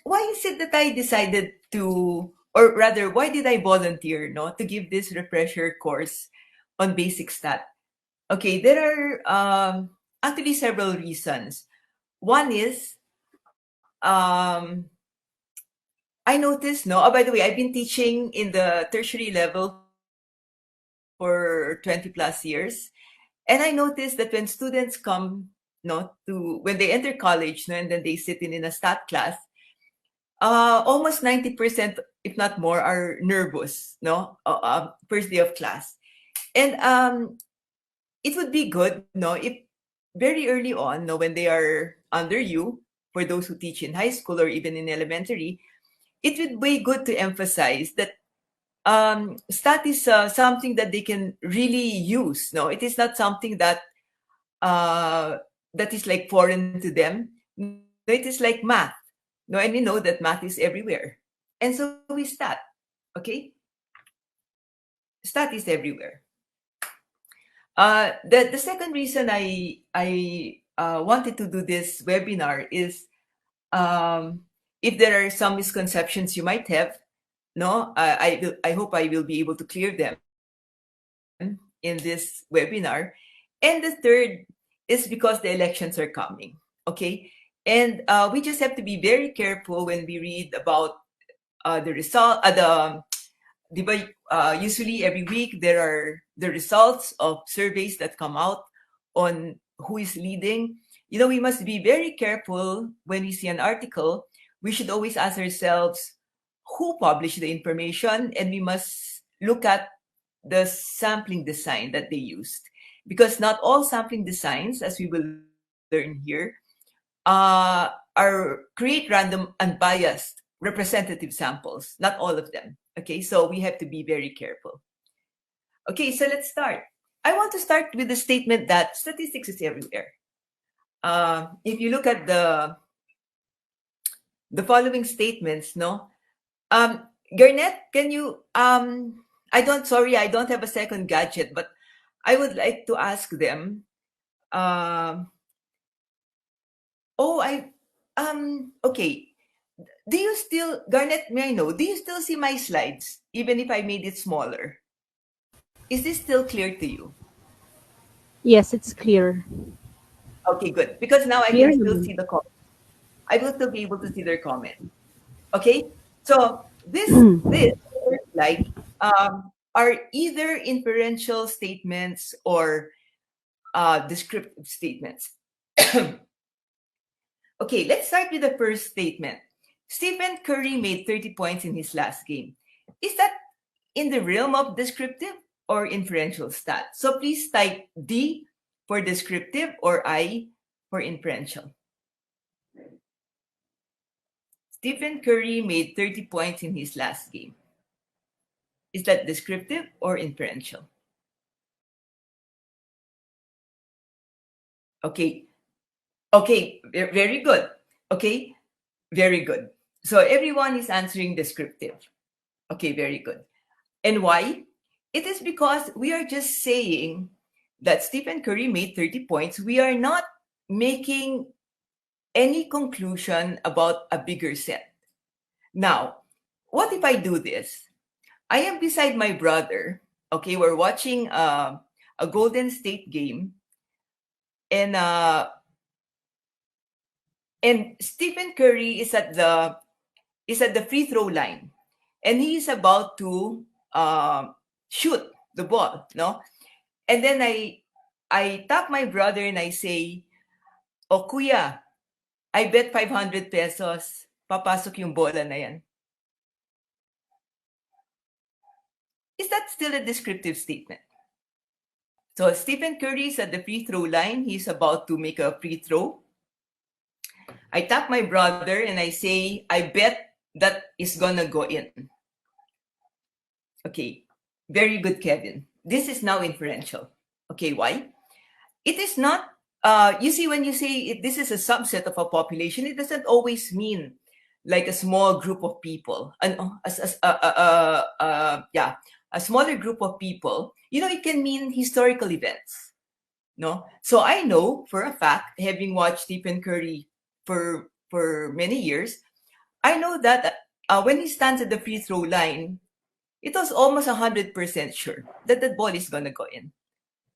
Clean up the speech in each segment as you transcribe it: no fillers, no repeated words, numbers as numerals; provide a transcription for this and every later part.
Why is it that I decided to, or rather, why did I volunteer, to give this refresher course on basic stat? Okay, there are actually several reasons. One is, um, I noticed, by the way, I've been teaching in the tertiary level for 20 plus years. And I noticed that when students come, when they enter college, and then they sit in a stat class, almost 90%, if not more, are nervous, first day of class. And it would be good, if very early on, when they are under you, for those who teach in high school or even in elementary, it would be good to emphasize that stat is something that they can really use. No, it is not something that that is like foreign to them. No, it is like math. No, and we know that math is everywhere, and so is stat. Okay, stat is everywhere. The second reason I wanted to do this webinar is if there are some misconceptions you might have, I hope I will be able to clear them in this webinar. And the third is because the elections are coming. Okay, and we just have to be very careful when we read about the result. Usually every week there are the results of surveys that come out on who is leading. We must be very careful when we see an article. We should always ask ourselves who published the information, and we must look at the sampling design that they used, because not all sampling designs, as we will learn here, are create random unbiased representative samples. Not all of them. Okay, so we have to be very careful. Okay, so let's start. I want to start with the statement that statistics is everywhere. If you look at the following statements, Garnett, can you I don't have a second gadget, but I would like to ask them. Okay. Do you still, Garnett, may I know, do you still see my slides, even if I made it smaller? Is this still clear to you? Yes, it's clear. Okay, good. Because now I Clear can still naman. see the comment. I will still be able to see their comment. Okay, so this slide are either inferential statements or descriptive statements. Okay, let's start with the first statement. Stephen Curry made 30 points in his last game. Is that in the realm of descriptive or inferential stat? So please type D for descriptive or I for inferential. Stephen Curry made 30 points in his last game. Is that descriptive or inferential? Okay. Okay, very good. Okay, very good. So everyone is answering descriptive. Okay, very good. And why? It is because we are just saying that Stephen Curry made 30 points. We are not making any conclusion about a bigger set. Now, what if I do this? I am beside my brother. Okay, we're watching a Golden State game, and Stephen Curry is at the free throw line, and he is about to shoot the ball, no? And then I tap my brother and I say, "O kuya, I bet 500 pesos papasok yung bola na yan." Is that still a descriptive statement? So Stephen Curry is at the free throw line. He's about to make a free throw. I tap my brother and I say, "I bet that is gonna go in." Okay, very good, Kevin. This is now inferential. Okay, why? It is not, you see, when you say this is a subset of a population, it doesn't always mean like a small group of people. A smaller group of people. It can mean historical events. no? So I know for a fact, having watched Stephen Curry for many years, I know that when he stands at the free throw line, it was almost 100% sure that that ball is gonna go in.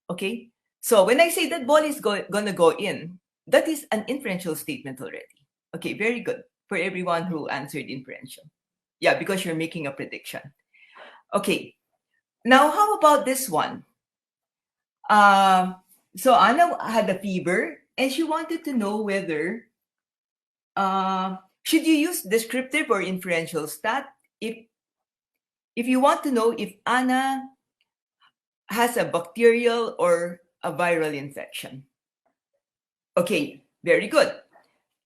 Okay, so when I say that ball is gonna go in, that is an inferential statement already. Okay, very good for everyone who answered inferential. Yeah, because you're making a prediction. Okay, now how about this one? Um, so Anna had a fever and she wanted to know whether should you use descriptive or inferential stat if you want to know if Anna has a bacterial or a viral infection. Okay, very good.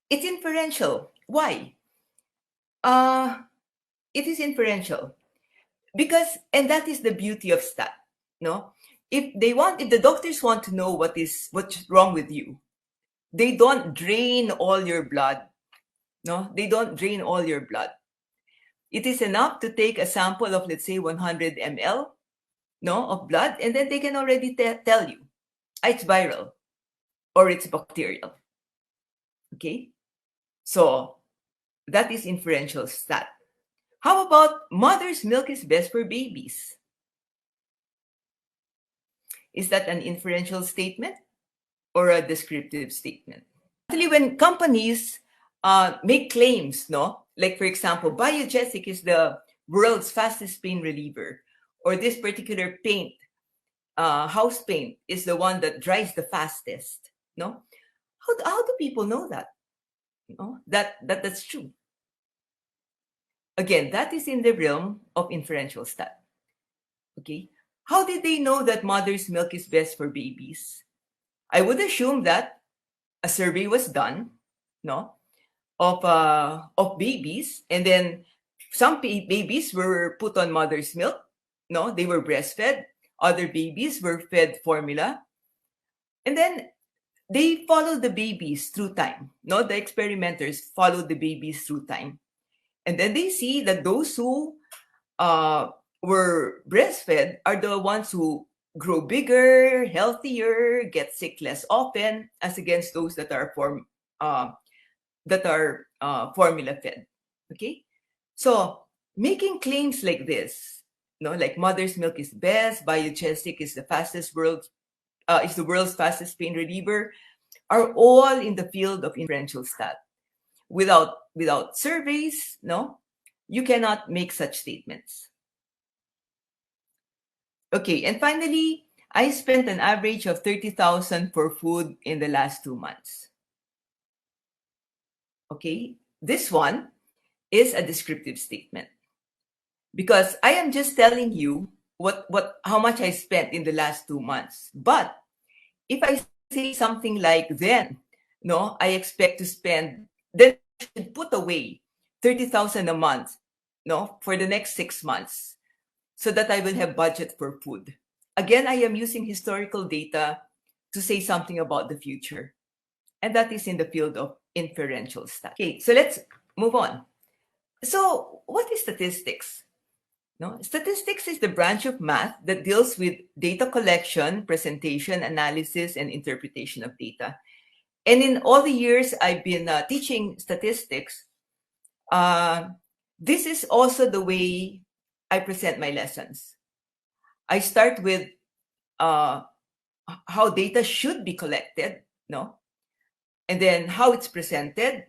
It's inferential. Why? Uh, it is inferential because, and that is the beauty of stat. No, if the doctors want to know what's wrong with you, they don't drain all your blood. No, they don't drain all your blood. It is enough to take a sample of, let's say, 100 ml, no, of blood, and then they can already tell you, it's viral or it's bacterial. Okay, so that is inferential stat. How about mother's milk is best for babies? Is that an inferential statement or a descriptive statement? Actually, when companies make claims, no, like for example, Biogesic is the world's fastest pain reliever, or this particular paint, house paint, is the one that dries the fastest. No, how do people know that? No, that's true. Again, that is in the realm of inferential stat. Okay, how did they know that mother's milk is best for babies? I would assume that a survey was done, no, of babies, and then some babies were put on mother's milk. No, they were breastfed. Other babies were fed formula, and then they followed the babies through time. No, the experimenters followed the babies through time, and then they see that those who uh, were breastfed are the ones who grow bigger, healthier, get sick less often, as against those uh, that are formula fed. Okay, so making claims like this, like mother's milk is best, Biogesic is the world's fastest pain reliever, are all in the field of inferential stat. Without surveys, no, you cannot make such statements. Okay, and finally, I spent an average of 30,000 for food in the last 2 months. Okay, this one is a descriptive statement because I am just telling you how much I spent in the last 2 months. But if I say something like I expect to spend, then I should put away 30,000 a month, for the next 6 months, so that I will have budget for food. Again, I am using historical data to say something about the future. And that is in the field of inferential stats. Okay, so let's move on. So, what is statistics? No, statistics is the branch of math that deals with data collection, presentation, analysis, and interpretation of data. And in all the years I've been teaching statistics, this is also the way I present my lessons. I start with how data should be collected, and then how it's presented.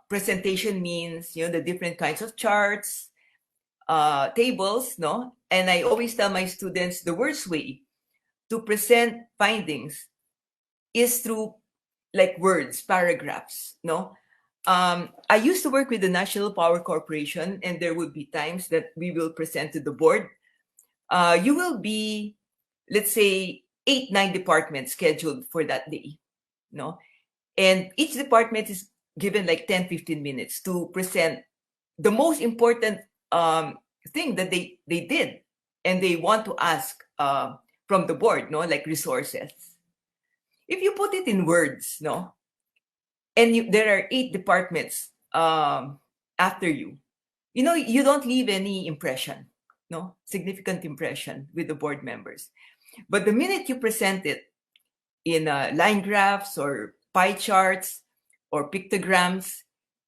Presentation means the different kinds of charts, tables, and I always tell my students the worst way to present findings is through like words, paragraphs. I used to work with the National Power Corporation, and there would be times that we will present to the board. You will be, let's say, 8-9 departments scheduled for that day, and each department is given like 10-15 minutes to present the most important thing that they did, and they want to ask from the board, like resources. If you put it in words, and there are 8 departments after you, you don't leave any impression, significant impression with the board members. But the minute you present it in line graphs or pie charts or pictograms,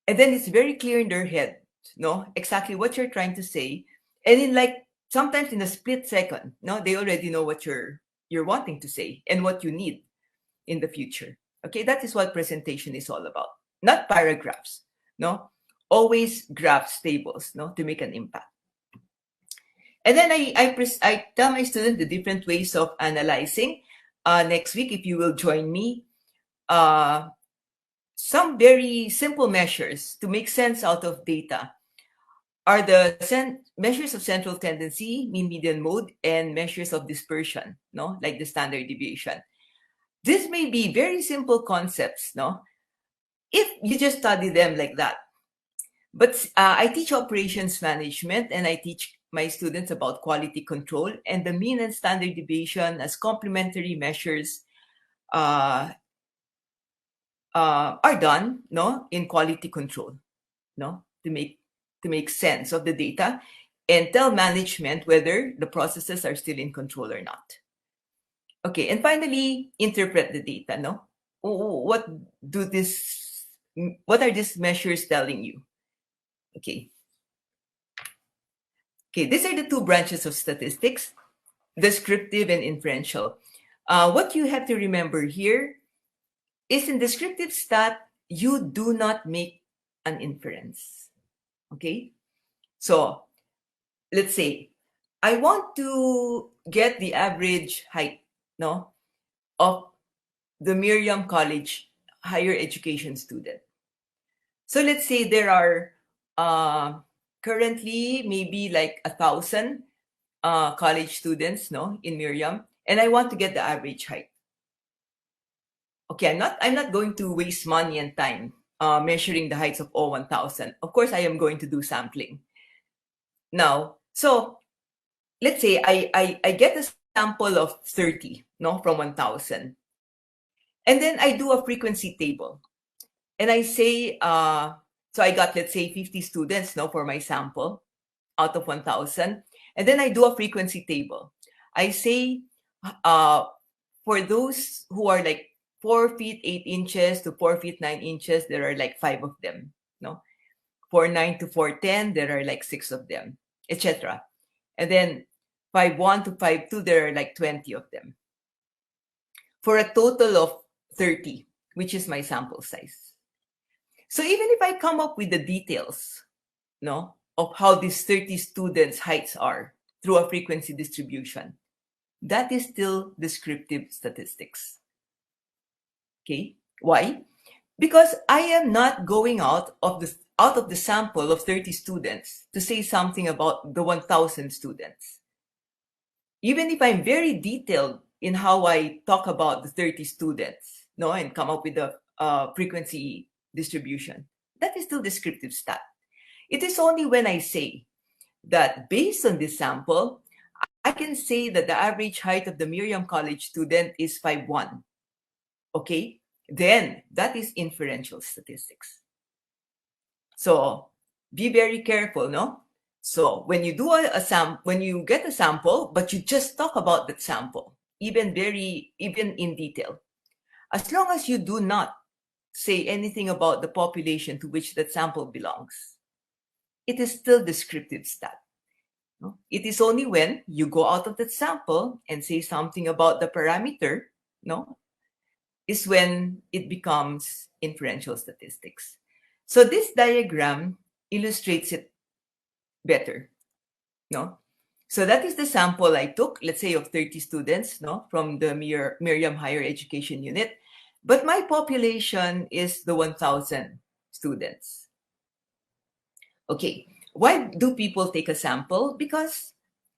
and then it's very clear in their head, no, exactly what you're trying to say, and in like sometimes in a split second, no, they already know what you're wanting to say and what you need in the future. Okay, that is what presentation is all about, not paragraphs, no, always graphs, tables, no, to make an impact. And then I tell my students the different ways of analyzing. Next week, if you will join me, some very simple measures to make sense out of data are the measures of central tendency, mean, median, mode, and measures of dispersion, no, like the standard deviation. This may be very simple concepts, no, if you just study them like that. But I teach operations management, and I teach my students about quality control, and the mean and standard deviation as complementary measures are done, no, in quality control, no, to make sense of the data and tell management whether the processes are still in control or not. Okay, and finally, interpret the data, no? What are these measures telling you? Okay. Okay, these are the two branches of statistics, descriptive and inferential. What you have to remember here is in descriptive stat, you do not make an inference. Okay? So let's say I want to get the average height, no, of the Miriam College higher education student. So let's say there are currently maybe like 1,000 college students, no, in Miriam, and I want to get the average height. Okay, I'm not going to waste money and time measuring the heights of all 1,000. Of course, I am going to do sampling. Now, so let's say I get a sample of 30, no, from 1,000. And then I do a frequency table. And I say, so I got, let's say, 50 students, no, for my sample out of 1,000. And then I do a frequency table. I say, for those who are like 4 feet 8 inches to 4 feet 9 inches, there are like 5 of them, no? 4'9" to 4'10", there are like 6 of them, etc. And then 5'1" to 5'2", there are like 20 of them, for a total of 30, which is my sample size. So even if I come up with the details, no, of how these 30 students' heights are through a frequency distribution, that is still descriptive statistics. Okay, why? Because I am not going out of the sample of 30 students to say something about the 1,000 students. Even if I'm very detailed in how I talk about the 30 students, no, and come up with a frequency distribution, that is still descriptive stat. It is only when I say that based on this sample, I can say that the average height of the Miriam College student is 5'1". Okay, then that is inferential statistics. So be very careful, no? So when you do when you get a sample, but you just talk about that sample, even in detail, as long as you do not say anything about the population to which that sample belongs, it is still descriptive stat. No? It is only when you go out of that sample and say something about the parameter, no, is when it becomes inferential statistics. So this diagram illustrates it better, no? So that is the sample I took, let's say of 30 students, no, from the Miriam Higher Education Unit. But my population is the 1,000 students. Okay, why do people take a sample? Because,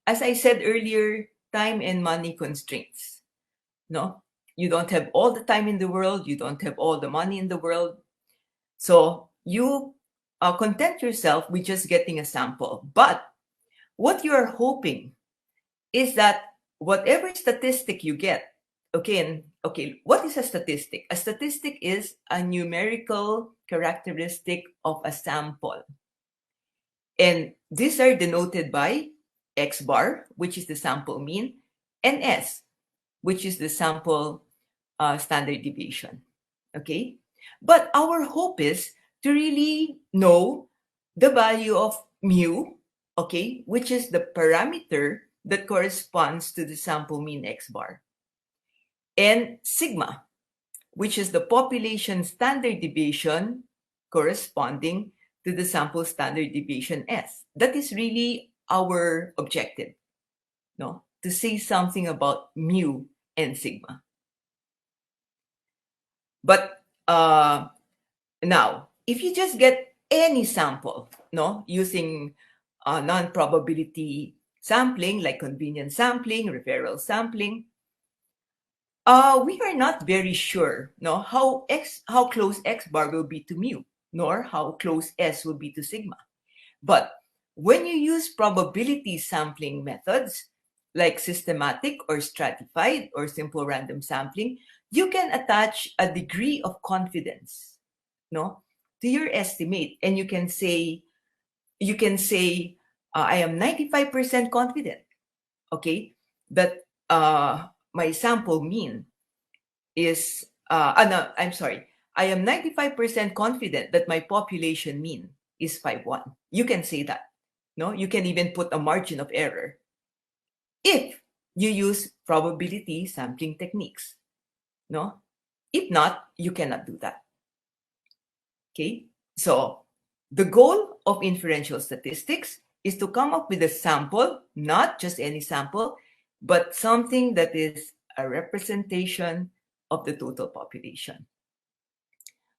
as I said earlier, time and money constraints, no? You don't have all the time in the world, you don't have all the money in the world. So you content yourself with just getting a sample. But what you're hoping is that whatever statistic you get, okay, what is a statistic? A statistic is a numerical characteristic of a sample. And these are denoted by X bar, which is the sample mean, and S, which is the sample standard deviation. Okay? But our hope is to really know the value of mu, okay, which is the parameter that corresponds to the sample mean x bar, and sigma, which is the population standard deviation corresponding to the sample standard deviation S. That is really our objective, no? To say something about mu and sigma. But now, if you just get any sample, no, using non-probability sampling like convenience sampling, referral sampling, we are not very sure, no, how close x bar will be to mu, nor how close S will be to sigma. But when you use probability sampling methods like systematic or stratified or simple random sampling, you can attach a degree of confidence, no, to your estimate, and you can say, I am 95% confident, okay, that my sample mean is no, I'm sorry. I am 95% confident that my population mean is 5.1. You can say that. No, you can even put a margin of error if you use probability sampling techniques. No, if not, you cannot do that. Okay, so the goal of inferential statistics is to come up with a sample, not just any sample, but something that is a representation of the total population.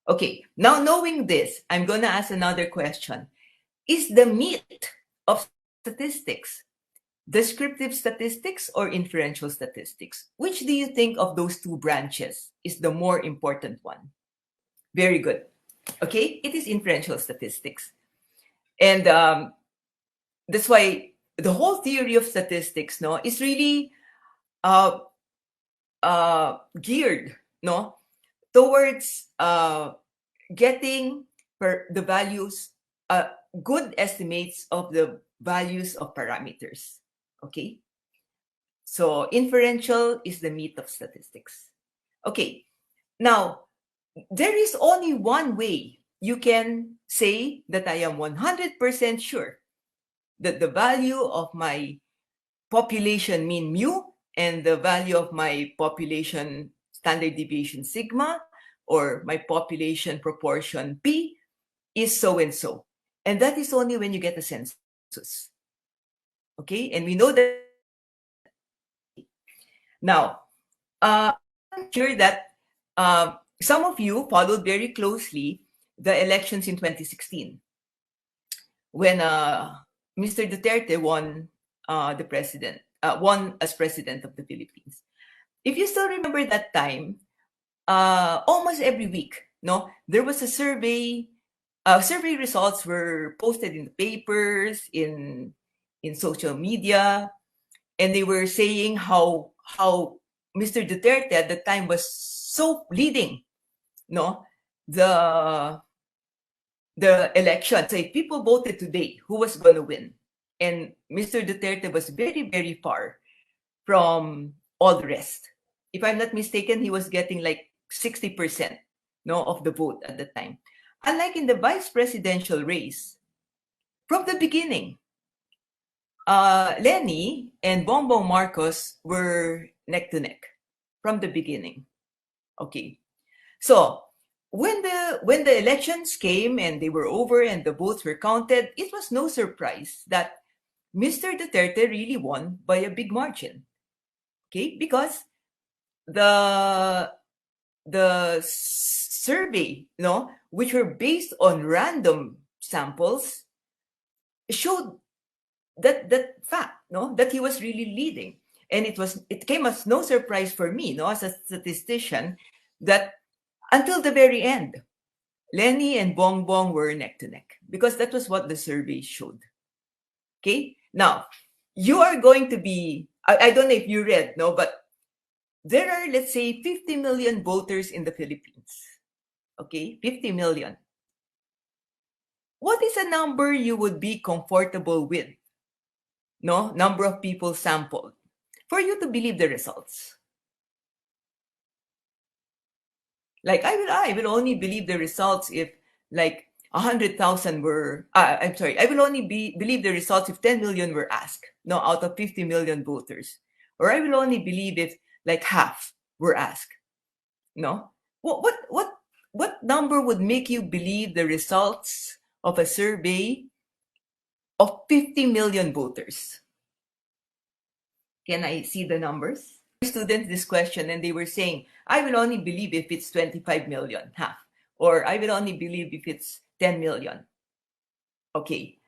Okay, now knowing this, I'm going to ask another question. Is the meat of statistics descriptive statistics or inferential statistics? Which do you think of those two branches is the more important one? Very good. Okay, it is inferential statistics. And that's why the whole theory of statistics, no, is really geared, no, towards getting the values, good estimates of the values of parameters. Okay, so inferential is the meat of statistics. Okay, now there is only one way you can say that I am 100% sure that the value of my population mean mu and the value of my population standard deviation sigma or my population proportion p is so and so. And that is only when you get a census. Okay, and we know that. Now, I'm sure that some of you followed very closely the elections in 2016 when Mr. Duterte won won as president of the Philippines. If you still remember that time, almost every week, no, there was a survey. Survey results were posted in the papers, in social media, and they were saying how Mr. Duterte at the time was so leading, no, the election. So if people voted today, who was going to win? And Mr. Duterte was very, very far from all the rest. If I'm not mistaken, he was getting like 60%, no, of the vote at the time. Unlike in the vice presidential race, from the beginning, Lenny and Bongbong Marcos were neck to neck from the beginning. Okay, so when the elections came and they were over and the votes were counted, it was no surprise that Mr. Duterte really won by a big margin. Okay, because the survey, no, which were based on random samples, showed that fact, no, that he was really leading. And it came as no surprise for me, no, as a statistician, that until the very end, Lenny and Bongbong were neck to neck because that was what the survey showed. Okay, now you are going to be, I don't know if you read, no, but there are, let's say, 50 million voters in the Philippines. Okay, 50 million. What is a number you would be comfortable with? No, number of people sampled for you to believe the results. Like I will only believe the results if like 100,000 were. I'm sorry. I will only believe the results if 10 million were asked. No, out of 50 million voters, or I will only believe if like half were asked. No, what number would make you believe the results of a survey of 50 million voters? Can I see the numbers? Students this question and they were saying, I will only believe if it's 25 million, half, or I will only believe if it's 10 million. Okay.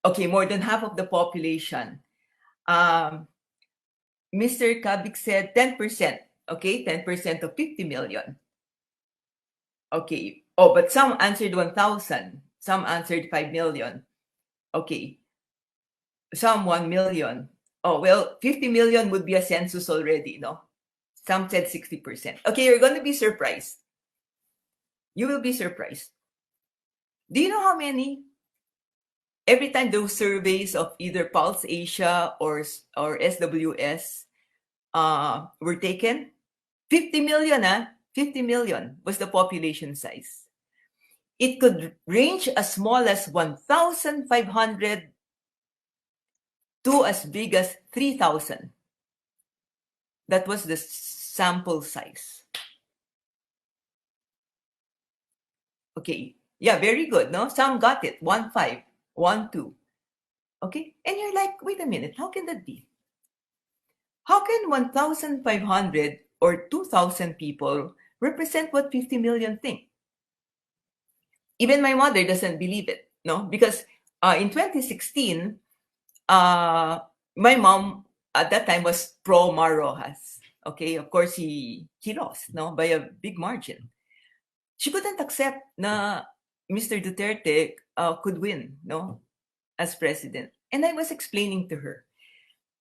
Okay, more than half of the population. Mr. Kabik said 10%. Okay, 10% of 50 million. Okay. Oh, but some answered 1,000. Some answered 5 million. Okay. Some 1 million. Oh, well, 50 million would be a census already, no? Some said 60%. Okay, you're going to be surprised. You will be surprised. Do you know how many? Every time those surveys of either Pulse Asia or SWS were taken, 50 million, 50 million was the population size. It could range as small as 1,500 to as big as 3,000. That was the sample size. Okay. Yeah, very good. No, some got it. 1.5, 1.2. Okay. And you're like, wait a minute, how can that be? How can 1,500 or 2,000 people represent what 50 million think? Even my mother doesn't believe it, no? Because in 2016, my mom at that time was pro Mar Rojas. Okay, of course he lost, no, by a big margin. She couldn't accept na Mr. Duterte could win, no, as president. And I was explaining to her.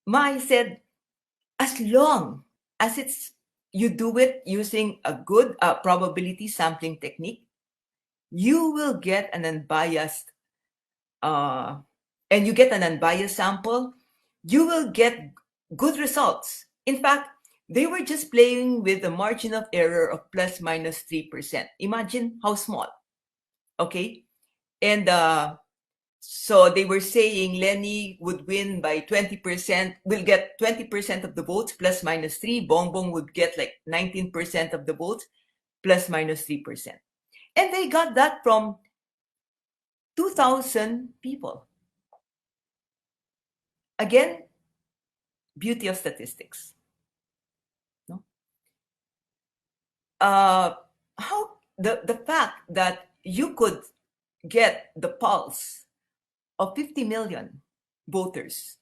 Ma, I said, as long as you do it using a good probability sampling technique, you will get an unbiased and you get an unbiased sample, you will get good results. In fact, they were just playing with a margin of error of plus minus 3%. Imagine how small. Okay? And so they were saying Lenny would win by 20%, will get 20% of the votes plus minus 3. Bongbong would get like 19% of the votes plus minus 3%. And they got that from 2,000 people. Again, beauty of statistics. No? How the fact that you could get the pulse of 50 million voters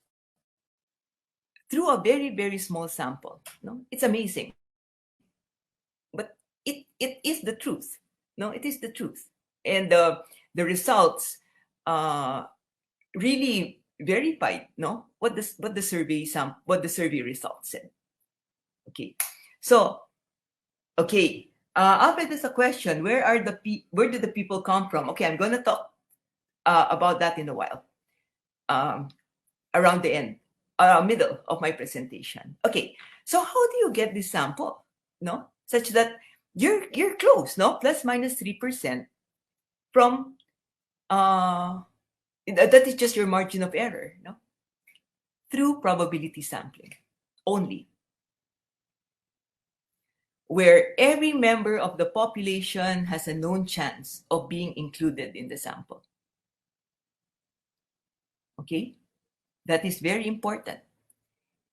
through a very, very small sample. No? It's amazing. But it is the truth. No, it is the truth. And the results really verified, no, what the survey results said. Okay, so okay, Alfred has a question. Where did the people come from? Okay, I'm going to talk about that in a while, around the end, middle of my presentation. Okay, so how do you get this sample, no, such that you're close, no, plus minus 3% from that is just your margin of error, no, through probability sampling only, where every member of the population has a known chance of being included in the sample. Okay, that is very important.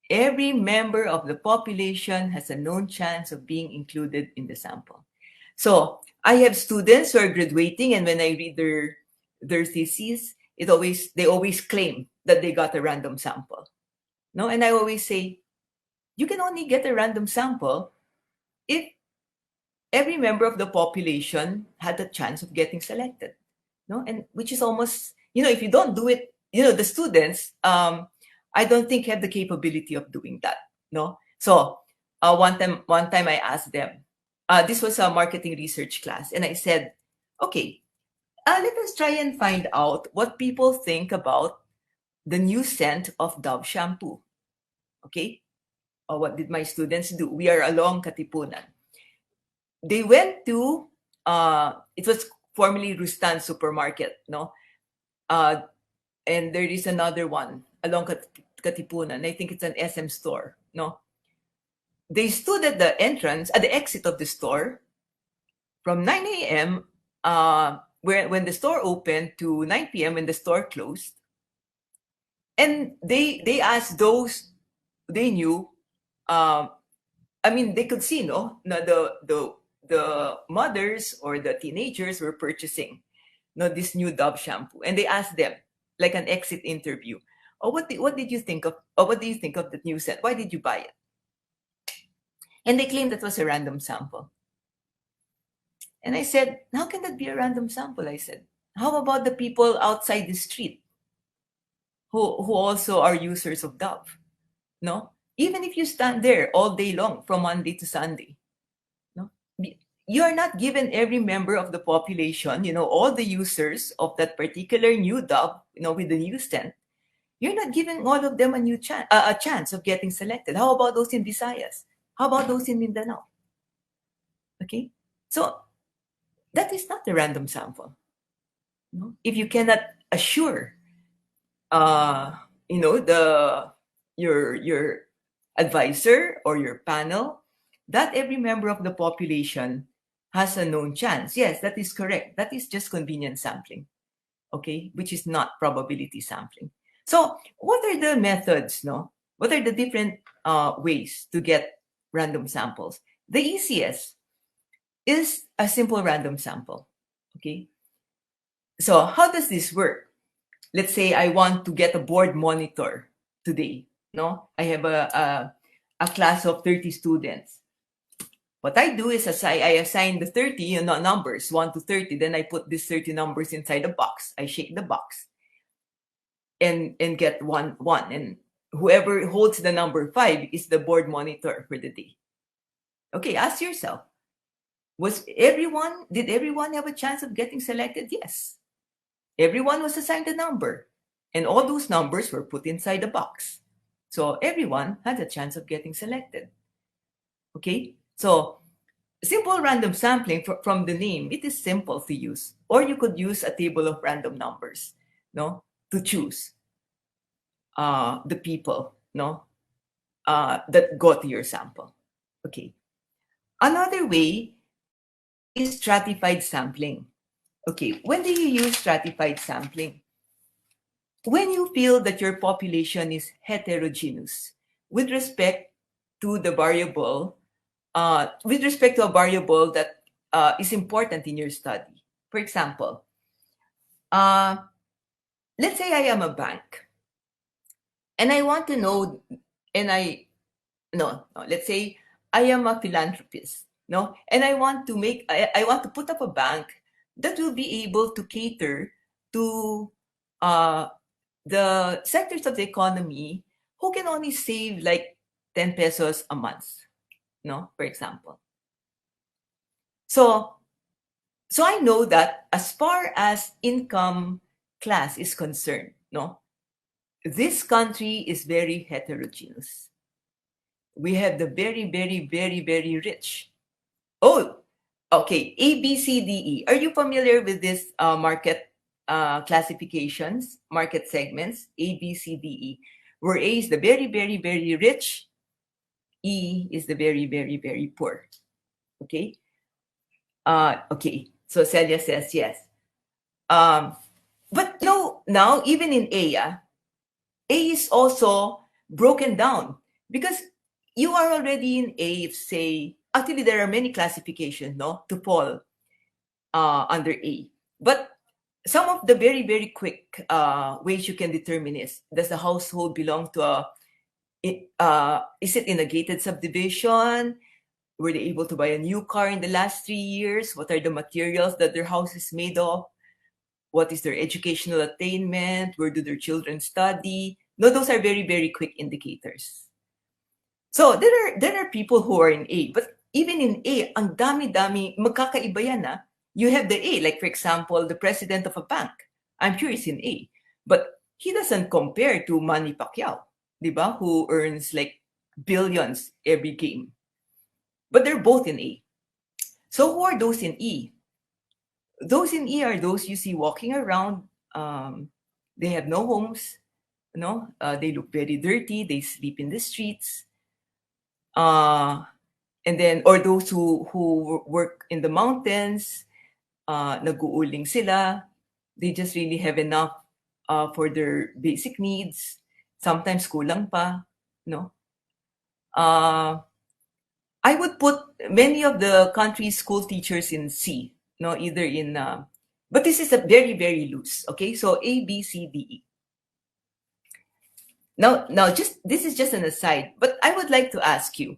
Every member of the population has a known chance of being included in the sample. So I have students who are graduating, and when I read their theses, they always claim that they got a random sample. No, and I always say, you can only get a random sample if every member of the population had a chance of getting selected. No, and which is almost, if you don't do it, the students, I don't think have the capability of doing that. No, so one time I asked them, this was a marketing research class, and I said, okay, let us try and find out what people think about the new scent of Dove shampoo. Okay, what did my students do? We are along Katipunan. they went to, it was formerly Rustan Supermarket, no? And there is another one along Katipunan. I think it's an SM store, no? They stood at the entrance, at the exit of the store from 9 a.m. When the store opened to 9 p.m. when the store closed. And they asked those they knew, I mean, they could see, no, na the mothers or the teenagers were purchasing, no, this new Dove shampoo, and they asked them like an exit interview. Oh, what did you think of? Or what do you think of the new scent? Why did you buy it? And they claimed that was a random sample. And I said, how can that be a random sample? I said, how about the people outside the street who also are users of Dove? No, even if you stand there all day long from Monday to Sunday, no, you are not given every member of the population, all the users of that particular new Dove, with the new scent. You're not giving all of them a chance of getting selected. How about those in Visayas? How about those in Mindanao? Okay, so that is not a random sample. No? If you cannot assure, your advisor or your panel that every member of the population has a known chance, yes, that is correct. That is just convenience sampling, okay, which is not probability sampling. So, what are the methods? No, what are the different ways to get random samples? The easiest is a simple random sample. Okay, so how does this work? Let's say I want to get a board monitor today. No, I have a class of 30 students. What I do is I assign the 30 numbers, 1 to 30. Then I put these 30 numbers inside a box. I shake the box and get one. And whoever holds the number 5 is the board monitor for the day. Okay, ask yourself, did everyone have a chance of getting selected? Yes. Everyone was assigned a number, and all those numbers were put inside the box. So everyone had a chance of getting selected. Okay, so simple random sampling from the name, it is simple to use. Or you could use a table of random numbers, no, to choose the people, no, that go to your sample. Okay. Another way is stratified sampling. Okay, when do you use stratified sampling? When you feel that your population is heterogeneous with respect to the variable, with respect to a variable that is important in your study. For example, let's say I am a bank and I want to know, and let's say I am a philanthropist, no, and I want to put up a bank that will be able to cater to the sectors of the economy who can only save like 10 pesos a month, no, for example. So I know that as far as income class is concerned, no, this country is very heterogeneous. We have the very, very, very, very rich. Oh, okay. A, B, C, D, E. Are you familiar with this market classifications, market segments? A, B, C, D, E. Where A is the very, very, very rich. E is the very, very, very poor. Okay. Okay. So Celia says yes. But now even in A is also broken down because you are already in A. If say actually there are many classifications, no, to fall under A. But some of the very, very quick ways you can determine is, does the household belong to is it in a gated subdivision? Were they able to buy a new car in the last 3 years? What are the materials that their house is made of? What is their educational attainment? Where do their children study? No, those are very, very quick indicators. So there are people who are in A, but even in A, ang dami-dami, magkakaiba yan. You have the A, like for example, the president of a bank. I'm sure he's in A, but he doesn't compare to Manny Pacquiao, diba? Who earns like billions every game. But they're both in A. So who are those in E? Those in E are those you see walking around. They have no homes, they look very dirty. They sleep in the streets. And then, or those who work in the mountains, nag-uuling sila. They just really have enough for their basic needs. Sometimes kulang pa, no? I would put many of the country's school teachers in C, no, either in, but this is a very, very loose, okay? So A, B, C, D, E. Now, just this is just an aside, but I would like to ask you,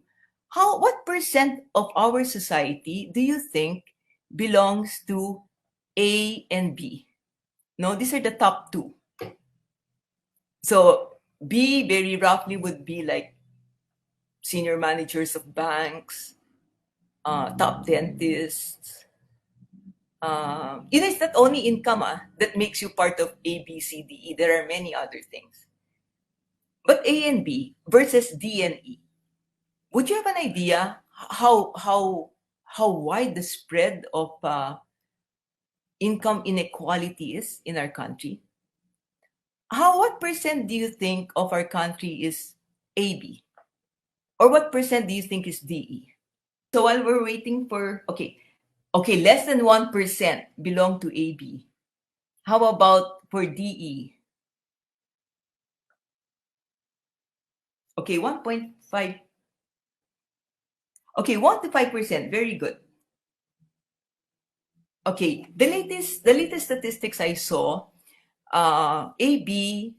what percent of our society do you think belongs to A and B? No, these are the top two. So B, very roughly, would be like senior managers of banks, top dentists. It's not only income that makes you part of A, B, C, D, E. There are many other things. But A and B versus D and E. Would you have an idea how wide the spread of income inequality is in our country? What percent do you think of our country is AB? Or what percent do you think is DE? So while we're waiting for, okay, less than 1% belong to AB. How about for DE? Okay, 1.5. Okay, 1 to 5%. Very good. Okay, the latest statistics I saw, AB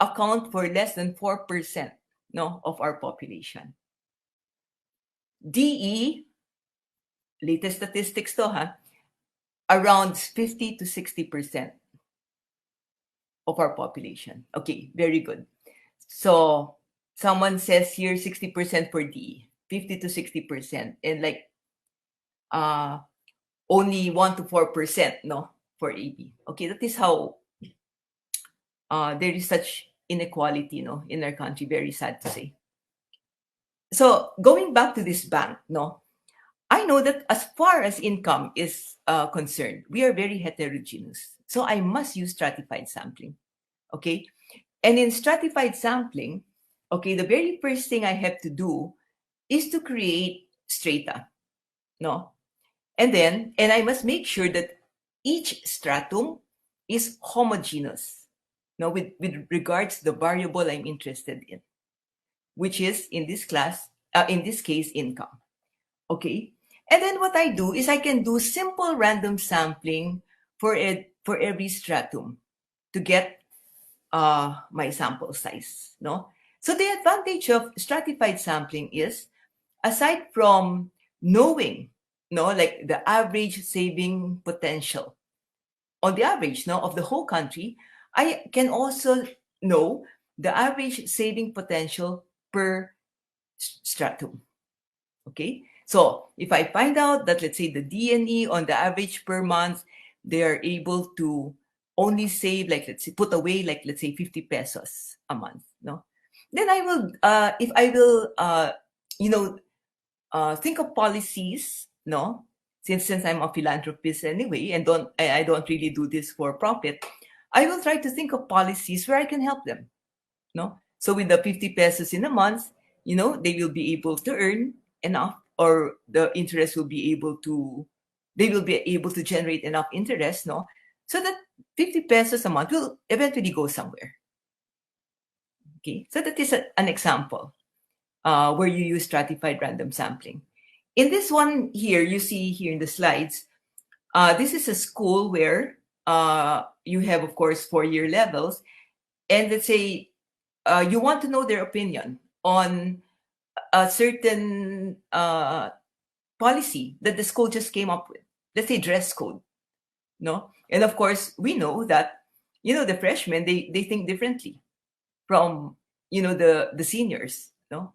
account for less than 4%, no, of our population. DE, latest statistics to, around 50 to 60% of our population. Okay, very good. So someone says here 60% for DE, 50 to 60%, and like only 1 to 4%, no, for AB. Okay, that is how there is such inequality, no, in our country. Very sad to say. So going back to this bank, no, I know that as far as income is concerned, we are very heterogeneous. So I must use stratified sampling. Okay. And in stratified sampling, okay, the very first thing I have to do is to create strata. No. And I must make sure that each stratum is homogeneous. Now, with regards to the variable I'm interested in, which is in this case, income. Okay. And then what I do is I can do simple random sampling for every stratum to get my sample size. No. So the advantage of stratified sampling is, aside from knowing, like the average saving potential on the average, of the whole country, I can also know the average saving potential per stratum. Okay. So if I find out that, let's say, the D&E on the average per month, they are able to only save, like, let's say, put away, like, let's say, 50 pesos a month, no? Then I will, if I will, think of policies, no? Since I'm a philanthropist anyway, and I don't really do this for profit, I will try to think of policies where I can help them, no? So with the 50 pesos in a month, they will be able to earn enough, or the interest will be able to, they will be able to generate enough interest, no? So that 50 pesos a month will eventually go somewhere. Okay, so that is an example where you use stratified random sampling. In this one here, you see here in the slides, this is a school where you have, of course, 4-year levels. And let's say you want to know their opinion on a certain policy that the school just came up with. Let's say dress code, no? And of course, we know that, the freshmen, they think differently from, the seniors, no?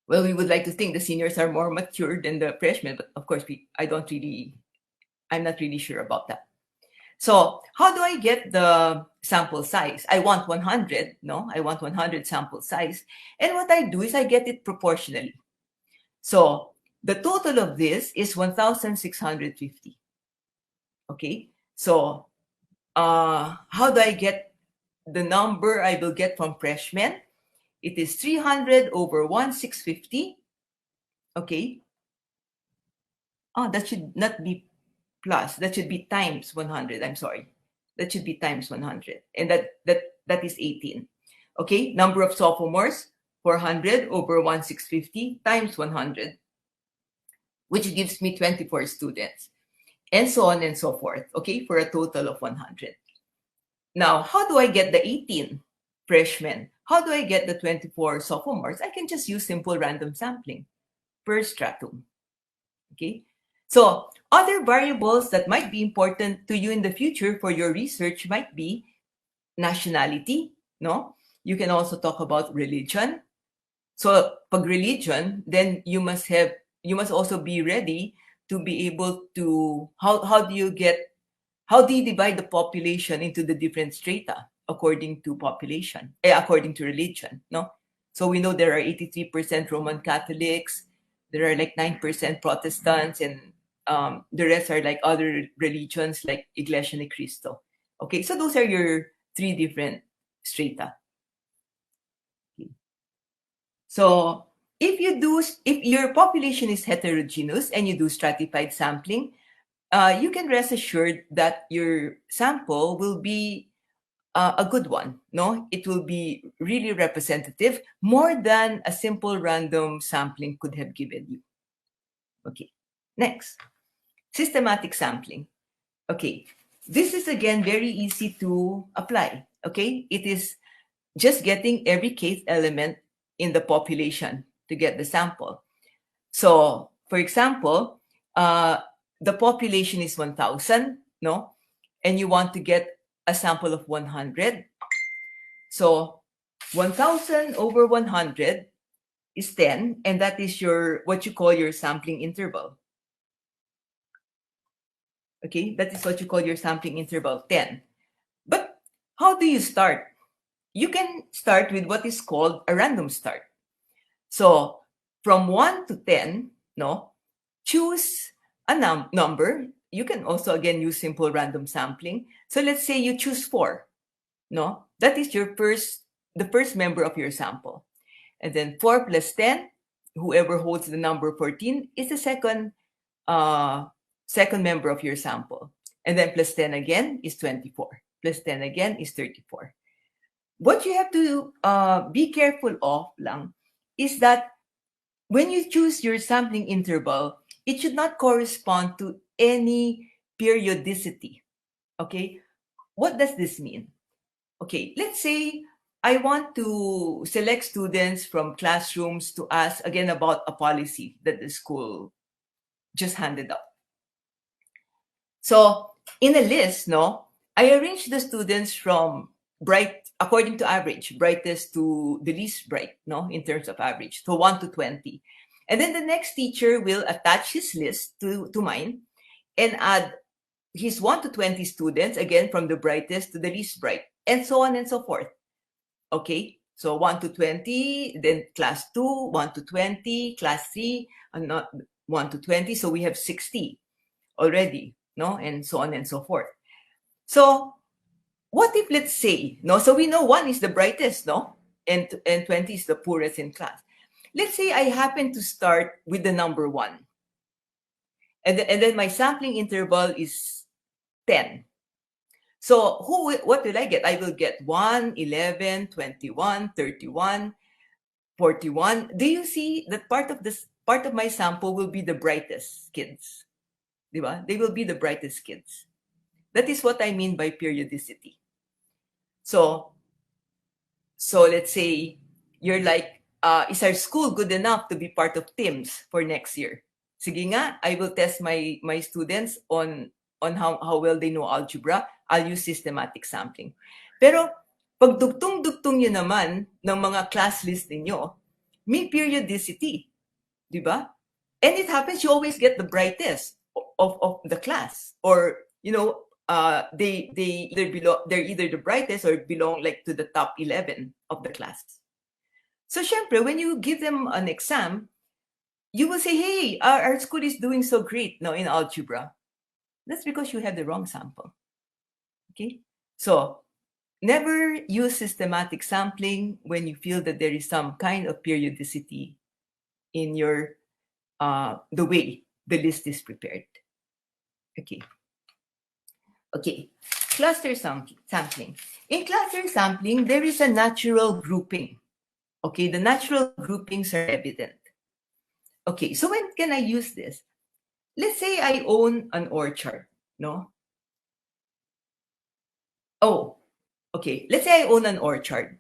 Well, we would like to think the seniors are more mature than the freshmen, but of course, I'm not really sure about that. So how do I get the sample size? I want 100, no? I want 100 sample size. And what I do is I get it proportionally. So The total of this is 1,650. Okay, so how do I get the number I will get from freshmen? It is 300 over 1,650. Okay. Oh, that should not be plus. That should be times 100. I'm sorry. That should be times 100. And that is 18. Okay. Number of sophomores, 400 over 1,650 times 100, which gives me 24 students, and so on and so forth. Okay. For a total of 100. Now, how do I get the 18 freshmen? How do I get the 24 sophomores? I can just use simple random sampling per stratum. Okay. So other variables that might be important to you in the future for your research might be nationality, no? You can also talk about religion. So pag religion, then you must also be ready to be able to, how do you divide the population into the different strata according to population, according to religion, no? So we know there are 83% Roman Catholics, there are like 9% Protestants, and the rest are like other religions like Iglesia ni Cristo. Okay, so those are your three different strata. Okay. So if your population is heterogeneous and you do stratified sampling, you can rest assured that your sample will be a good one. No, it will be really representative, more than a simple random sampling could have given you. Okay, next, systematic sampling. Okay, this is again very easy to apply. Okay, it is just getting every case element in the population to get the sample. So, for example, the population is 1,000, no? And you want to get a sample of 100. So, 1,000 over 100 is 10, and that is what you call your sampling interval. Okay, that is what you call your sampling interval, 10. But how do you start? You can start with what is called a random start. So, from 1 to 10, no, choose a number. You can also again use simple random sampling. So let's say you choose 4. No, that is the first member of your sample. And then 4 plus 10, whoever holds the number 14 is the second member of your sample. And then plus 10 again is 24. Plus 10 again is 34. What you have to be careful of lang is that when you choose your sampling interval, it should not correspond to any periodicity. Okay, what does this mean? Okay, let's say I want to select students from classrooms to ask again about a policy that the school just handed out. So in a list, no, I arrange the students from bright according to average, brightest to the least bright, no, in terms of average, so 1 to 20. And then the next teacher will attach his list to mine and add his 1 to 20 students, again, from the brightest to the least bright, and so on and so forth. Okay, so 1 to 20, then class 2, 1 to 20, class 3, and not 1 to 20. So we have 60 already, no, and so on and so forth. So what if, let's say, no, so we know 1 is the brightest, no, and 20 is the poorest in class. Let's say I happen to start with the number 1. And then my sampling interval is 10. So what will I get? I will get 1, 11, 21, 31, 41. Do you see that part of my sample will be the brightest kids? Diba? They will be the brightest kids. That is what I mean by periodicity. So let's say you're like, is our school good enough to be part of TIMS for next year? Sige nga, I will test my students on how well they know algebra. I'll use systematic sampling. Pero pag dugtong-dugtong nyo naman ng mga class list ninyo, may periodicity, di ba? And it happens you always get the brightest of the class, or they're either the brightest or belong like to the top 11 of the class. So syempre, when you give them an exam, you will say, hey, our school is doing so great now in algebra. That's because you have the wrong sample. Okay? So never use systematic sampling when you feel that there is some kind of periodicity in your the way the list is prepared. Okay. Okay. Cluster sampling. In cluster sampling, there is a natural grouping. Okay, the natural groupings are evident. Okay, so when can I use this? Let's say I own an orchard, no? Oh, okay. Let's say I own an orchard.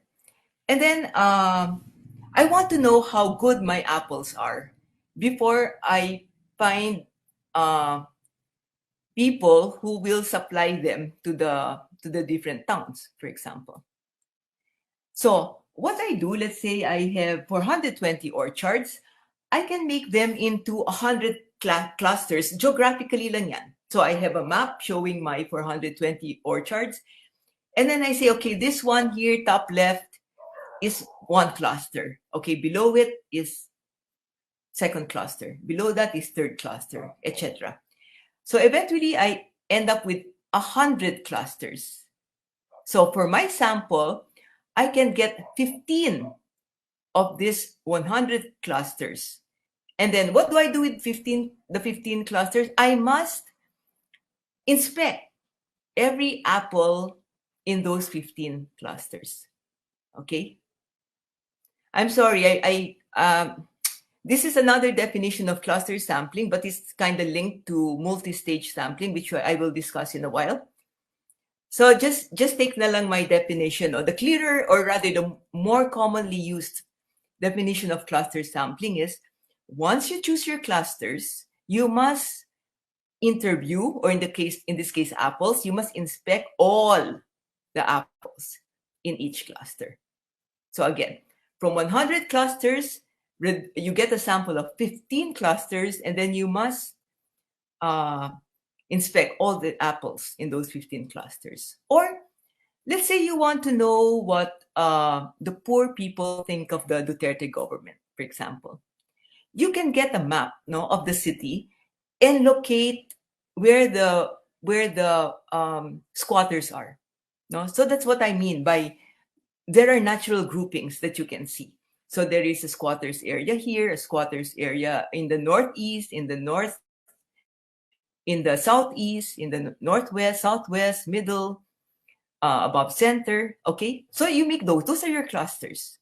And then I want to know how good my apples are before I find uh, people who will supply them to the different towns, for example. So what I do, let's say I have 420 orchards, I can make them into 100 clusters, geographically lang yan. So I have a map showing my 420 orchards. And then I say, okay, this one here, top left, is one cluster. Okay, below it is second cluster. Below that is third cluster, etc. So eventually I end up with 100 clusters. So for my sample, I can get 15 of these 100 clusters. And then what do I do with the 15 clusters? I must inspect every apple in those 15 clusters. Okay? I'm sorry, this is another definition of cluster sampling, but it's kind of linked to multistage sampling, which I will discuss in a while. So just take na lang my definition, or the clearer, or rather the more commonly used definition of cluster sampling is, once you choose your clusters, you must interview, or in this case apples, you must inspect all the apples in each cluster. So again, from 100 clusters, you get a sample of 15 clusters, and then you must inspect all the apples in those 15 clusters. Or let's say you want to know what the poor people think of the Duterte government, for example. You can get a map, no, of the city and locate where the squatters are. No, so that's what I mean by there are natural groupings that you can see. So there is a squatters area here, a squatters area in the northeast, in the north, in the southeast, in the northwest, southwest, middle, above center. Okay, so you make those are your clusters.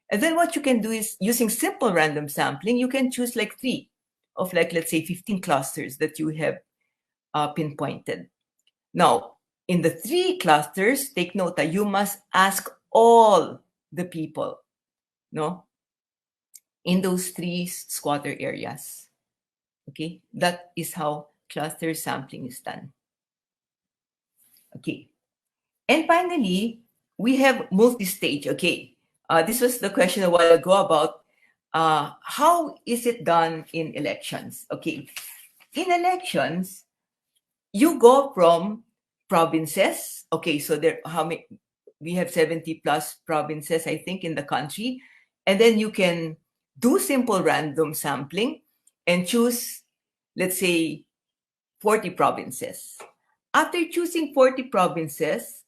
And then what you can do is, using simple random sampling, you can choose like 3 of, like, let's say 15 clusters that you have pinpointed. Now, in the 3 clusters, take note that you must ask all the people, no, in those 3 squatter areas. Okay, that is how cluster sampling is done. Okay, and finally, we have multistage. Okay, this was the question a while ago about how is it done in elections. Okay, in elections, you go from provinces. Okay, so there, how many? We have 70 plus provinces, I think, in the country, and then you can do simple random sampling and choose, let's say, 40 provinces. After choosing 40 provinces,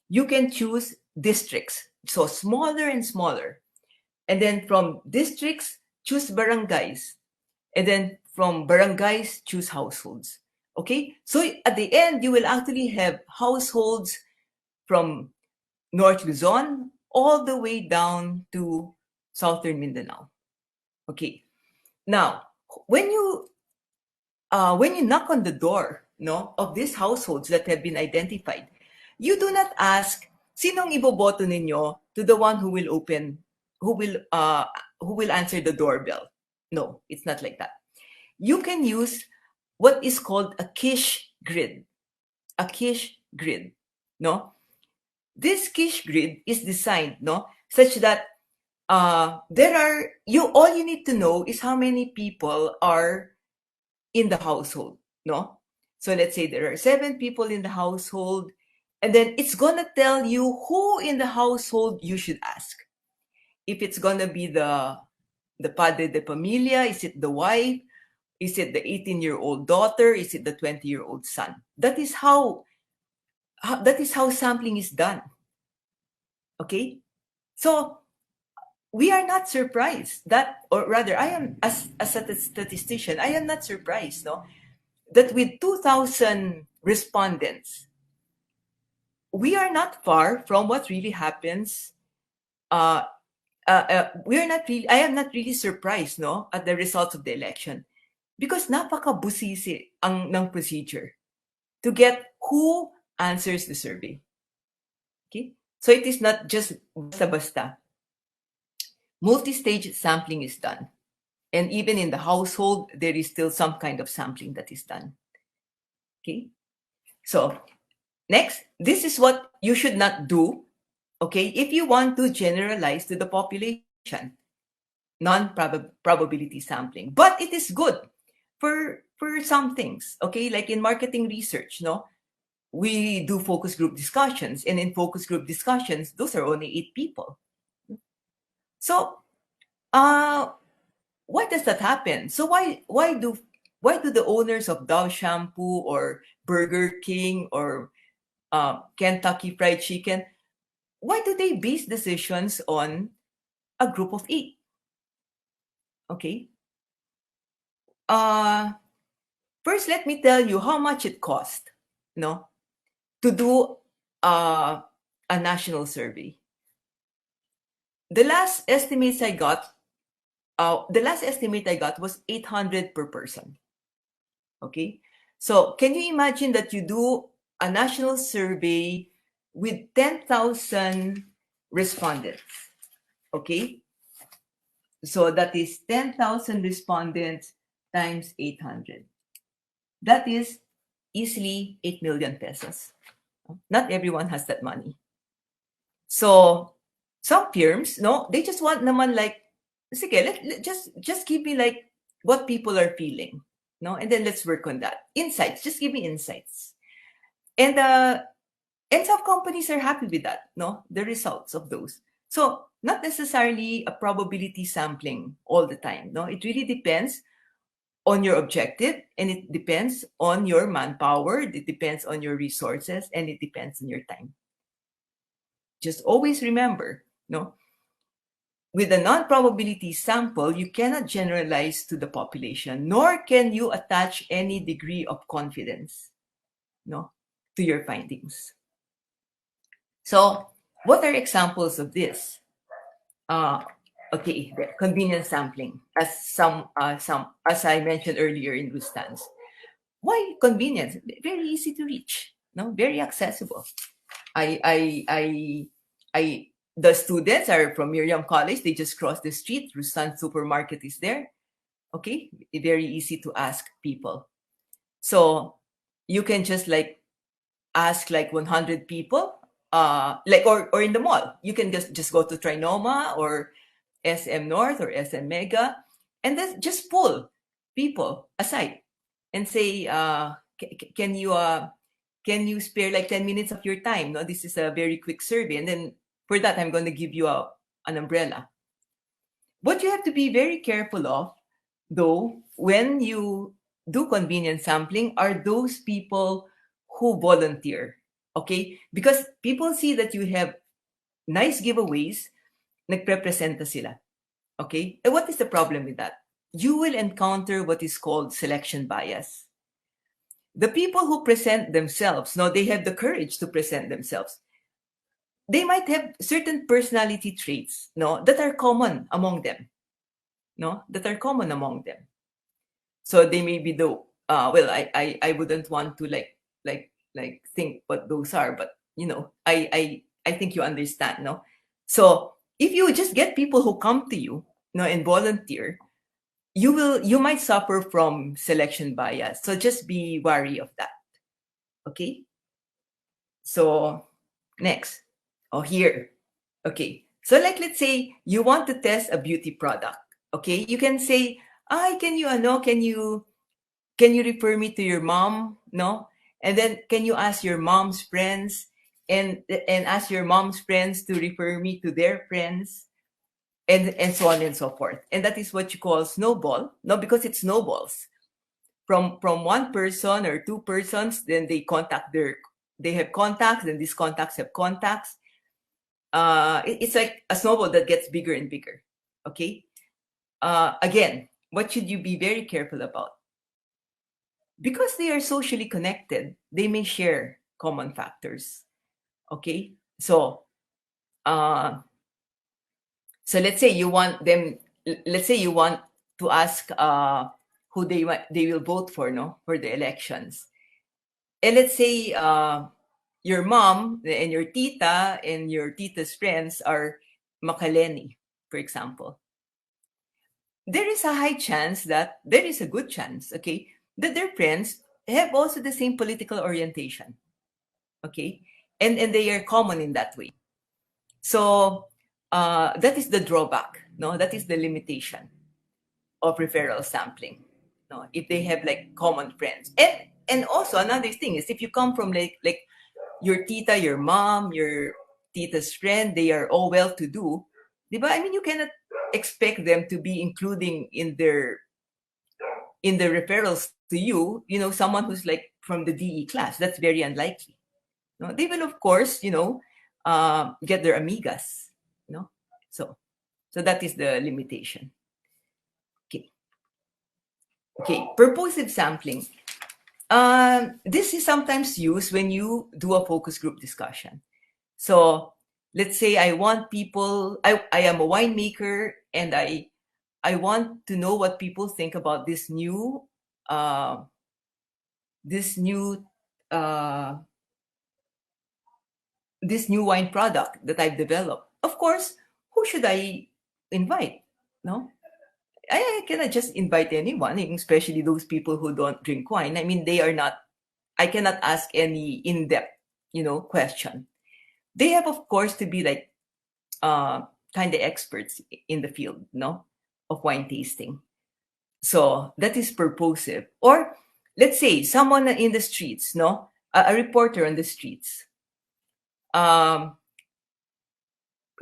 you can choose districts, so smaller and smaller. And then from districts, choose barangays. And then from barangays, choose households. Okay, so at the end, you will actually have households from North Luzon all the way down to Southern Mindanao. Okay, now when you knock on the door, no, of these households that have been identified, you do not ask, sinong iboboto ninyo, to the one who will answer the doorbell. No, it's not like that. You can use what is called a quiche grid. A quiche grid, no? This quiche grid is designed, no, such that all you need to know is how many people are in the household, no? So let's say there are 7 people in the household, and then it's gonna tell you who in the household you should ask. If it's gonna be the the padre de familia? Is it the wife? Is it the 18-year-old daughter? Is it the 20-year-old son? That is how sampling is done. Okay? So we are not surprised that, or rather, I am, as a statistician, I am not surprised, no, that with 2,000 respondents, we are not far from what really happens. We are not really. I am not really surprised, no, at the results of the election, because napaka-busisi ng procedure to get who answers the survey. Okay, so it is not just basta-basta. Multistage sampling is done. And even in the household, there is still some kind of sampling that is done. Okay. So next, this is what you should not do. Okay. If you want to generalize to the population, non-probability sampling, but it is good for some things. Okay. Like in marketing research, no, we do focus group discussions, and in focus group discussions, those are only 8 people. So, why does that happen? So why do the owners of Dove Shampoo or Burger King or Kentucky Fried Chicken, why do they base decisions on a group of 8? Okay. First, let me tell you how much it cost, no, to do a national survey. The last estimate I got was 800 per person. Okay. So can you imagine that you do a national survey with 10,000 respondents? Okay. So that is 10,000 respondents times 800. That is easily 8 million pesos. Not everyone has that money. So some firms, no, they just want naman like, sige, just give me like what people are feeling, no, and then let's work on that. Insights, just give me insights, and some companies are happy with that, no, the results of those. So not necessarily a probability sampling all the time, no, it really depends on your objective, and it depends on your manpower, it depends on your resources, and it depends on your time. Just always remember, no, with a non-probability sample, you cannot generalize to the population, nor can you attach any degree of confidence, no, to your findings. So, what are examples of this? Okay, the convenience sampling, as as I mentioned earlier in Rustan's. Why convenience? Very easy to reach, no, very accessible. The students are from Miriam College. They just cross the street. Rustan Supermarket is there. Okay, very easy to ask people. So you can just like ask like 100 people, like or in the mall. You can just go to Trinoma or SM North or SM Mega, and then just pull people aside and say, can you spare like 10 minutes of your time? No, this is a very quick survey. And then for that, I'm going to give you an umbrella. What you have to be very careful of, though, when you do convenience sampling, are those people who volunteer. Okay? Because people see that you have nice giveaways, nagprepresenta sila. Okay? And what is the problem with that? You will encounter what is called selection bias. The people who present themselves, no, they have the courage to present themselves. They might have certain personality traits, no, that are common among them, no, that are common among them. So they may be the well, I wouldn't want to like think what those are, but you know, I think you understand, no. So if you just get people who come to you, no, and volunteer, you might suffer from selection bias. So just be wary of that. Okay. So next, here. Okay. So like, let's say you want to test a beauty product. Okay. You can say, can you refer me to your mom? No. And then can you ask your mom's friends and ask your mom's friends to refer me to their friends? and so on and so forth. And that is what you call snowball, no, because it snowballs from one person or two persons, then they have contacts, and these contacts have contacts. It's like a snowball that gets bigger and bigger. Okay. Again, what should you be very careful about? Because they are socially connected, they may share common factors. Okay. Uh, so let's say you want them. Let's say you want to ask who they will vote for, no, for the elections. And let's say your mom and your tita and your tita's friends are Makaleni, for example. There is a high chance that there is a good chance, okay, that their friends have also the same political orientation, okay, and they are common in that way. So that is the drawback, no, that is the limitation of referral sampling, no, if they have like common friends. And also another thing is, if you come from like your tita, your mom, your tita's friend, they are all well-to-do, diba? I mean, you cannot expect them to be including in the referrals to you, someone who's like from the DE class. That's very unlikely. No, they will of course, get their amigas. No, so that is the limitation. Okay, purposive sampling. This is sometimes used when you do a focus group discussion. So let's say I want people, I am a winemaker, and I want to know what people think about this new uh, this new uh, this new wine product that I've developed. Of course, who should I invite? No, I cannot just invite anyone, especially those people who don't drink wine. I mean, they are not. I cannot ask any in-depth, question. They have, of course, to be like kind of experts in the field, no, of wine tasting. So that is purposive. Or let's say someone in the streets, no, a reporter on the streets.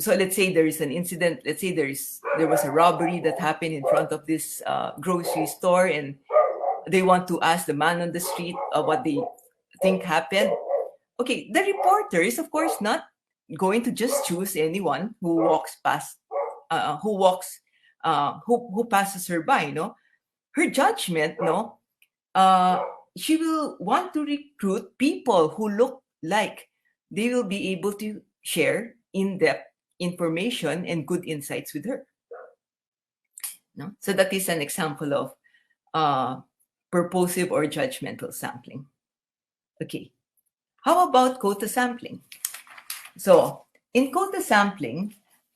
So let's say there is an incident. Let's say there was a robbery that happened in front of this grocery store, and they want to ask the man on the street what they think happened. Okay, the reporter is of course not going to just choose anyone who walks past, who passes her by. No, her judgment, no, she will want to recruit people who look like they will be able to share in-depth information and good insights with her. No, so that is an example of purposive or judgmental sampling. Okay, how about quota sampling? So in quota sampling,